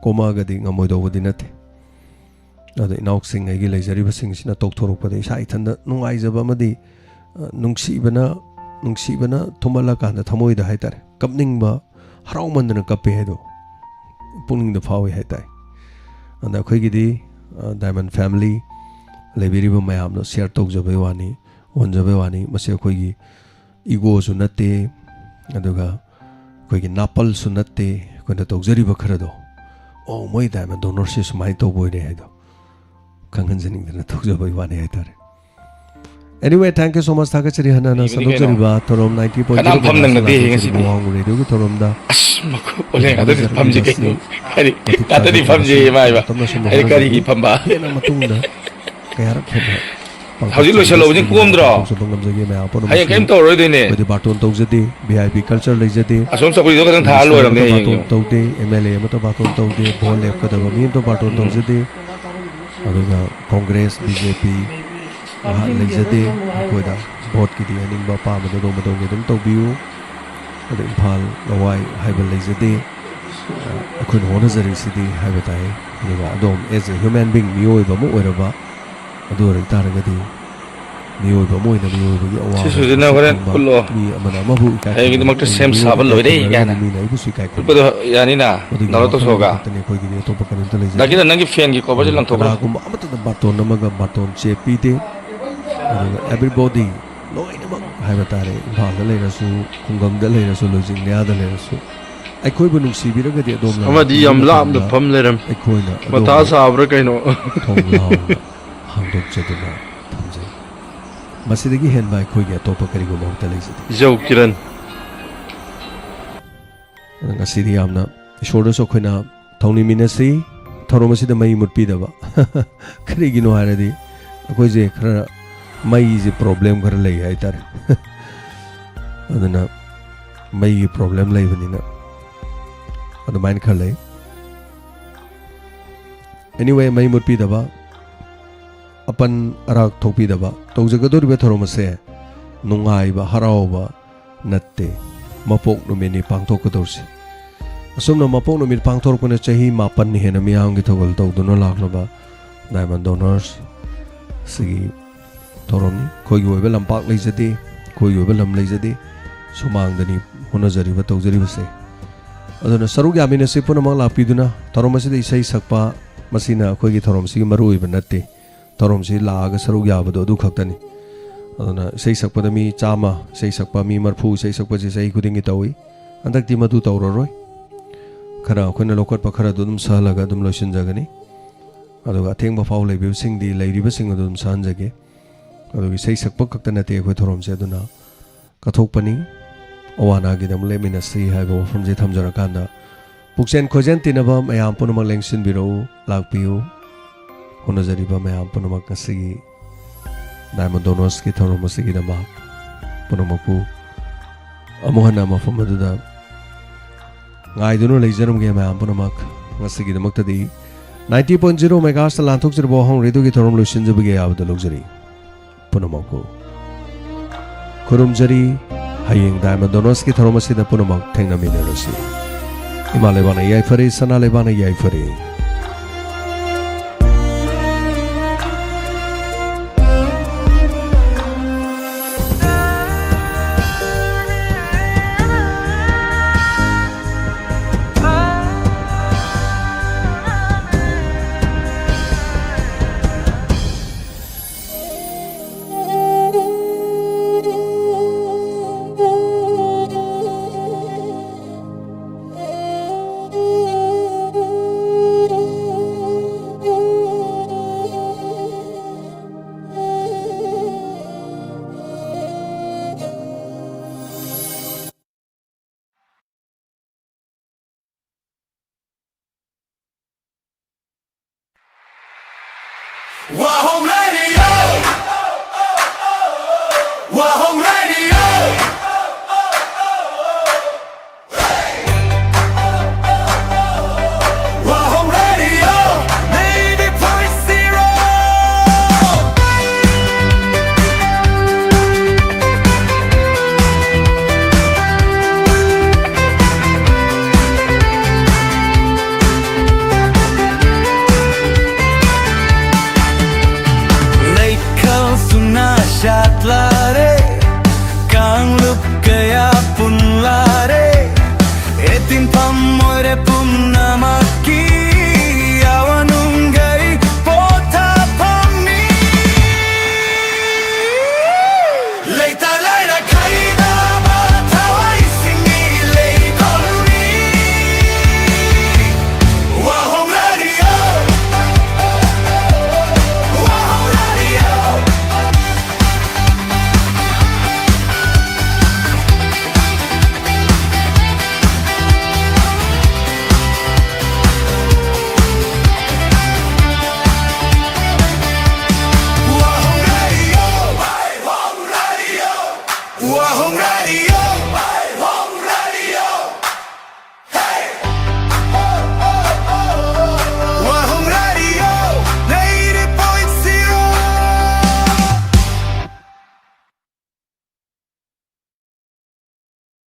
koma gadi ngamoidobudi natte अद इनाउक्सिंग आइगी लेजरिबसिंग सिना तोक्थोरकपदे इसा इथंदा नुंगाइजबा मदि नुंगसीबना थुमला कांदा थमोइदा हाइतारे कपनिंगबा हराउमंदना कपे हेदो पुनिंगदा फावे हाइताय अंदा खैगिदि diamond family लेबिरिबा मयामनो share तौजबे वानी वनजबे वानी मसे खैगी इगो सु नते अदुगा ꯑꯩꯈꯣꯏꯒꯤ ꯅꯥꯄꯜꯁꯨ ꯅꯠꯇꯦ ꯑꯩꯈꯣꯏꯅ ꯇꯧꯖꯔꯤꯕ ꯈꯔꯗꯣ ꯑꯣ ꯃꯣꯏ ꯗꯥꯏꯃꯟ ꯗꯣꯅꯔꯁꯦ ꯁꯨꯃꯥꯏꯅ ꯇꯧꯕ ꯑꯣꯏꯔꯦ ꯍꯥꯏꯗꯣ ꯈꯪꯍꯟꯖꯅꯤꯡꯗꯅ ꯇꯧꯖꯕꯒꯤ ꯋꯥꯅꯤ ꯍꯥꯏꯇꯥꯔꯦ Anyway, thank you so much. Thakachari Hanana Sanokjariba Thorom 90.0 Megahertz WAHONG Radio ki Thoromda Oleh ada di pamji kayu, kata di pamji mai ba, hari kari ki pamba. Hena matungda kayarak hena Hauji lo shalo jing kum dro. Hayang kaim to roi dine. Kodi baton tawjade VIP culture leijade Asom sabui do kadang thal lo ram ne baton tawde MLA ma to baton tawde bol lep kadaba mi to baton tawjade aduga Congress BJP leijade koida vote ki di aning ba pa ma do ma do gedum tawbiu adu Imphal lawai haiba leijade akhun honazari sidi haiba tai aduga adom as a human being miyoi ba mo oiraba adu rai taragadi miyoi ba mo ina miyoi ba awa Sisu na karen kullo. mi amana ma bu ka Hayang kita makta sem sabal lo deh ya na. mi nai bu sui kai ko Kulpo do yani na, nalo to soga. tane koi gi to pa kan to leijade Lagi na nangi fan ki cover lang to ba. ko amata da baton namaga baton chepi de everybody loinamag haiba tare Imphal da leirasu khungam da leirasu lojing nya da leirasu aikoi bu nungsibiragadi adom la amadi yam lam da pham leram aikoina mata sabra kaino thonglaw hangdok chaduna thamjai masidagi henba aikoi ge topa kari go mawta leijadi jau kiran ngasidi yamna ishorda so khoina thongni minasi thoromasi da mai mutpi daba kari gi no haradi akoi je khara mai je problem khara lei hai tar adana mai gi problem lei banina adu main khar lei anyway mai mutpi daba apan arak thopi daba tawjagador be thoromase nungai ba harau ba natte mapok no meni pangthok kadorsi asumna mapok no mir pangthor kone chahi mapan ni hena miyang gi thogol tawduno laklaba diamond donors sigi Thoromni khoi gi oiba lampak leijade khoi gi oiba lam leijade sumangdani honajari ba tawjari base aduna saruk yamina se puna mang lapiduna thorom asida isai sakpa masina khoi gi thorom sigi maru oiba natte thorom si laaga saruk yabado adu khaktani aduna isai sakpa da mi chama isai sakpa mi marphu isai sakpa je sai khudingi tawi andakti madu tawroroi khara khona lokot pa khara dum salaga dum loisin jagani aduga thengba faw leibe singdi leiriba sing dum sanjage adugi sei sakpa kakta nate khoi thorom se aduna kathokpani awana gi dam lemina sei haibo from je thamjara kanda puksen khojen tinaba mayam punamak lengsin biro lakpiu honajari ba mayam punamak kasigi diamond donors ki thorom asigi dama punamaku amuhana mafam aduda ngai duno leijaram ge mayam punamak ngasigi damak tadi 90.0 megahertz lanthok jir WAHONG radio ki thorom loisin jabige abda luxury punamaku kurumjari hayeng diamond donors ki thorom asida punamak thengna minerasi imalebana yai fare sana lebana yai fare WAHONG Radio! WAHONG Radio!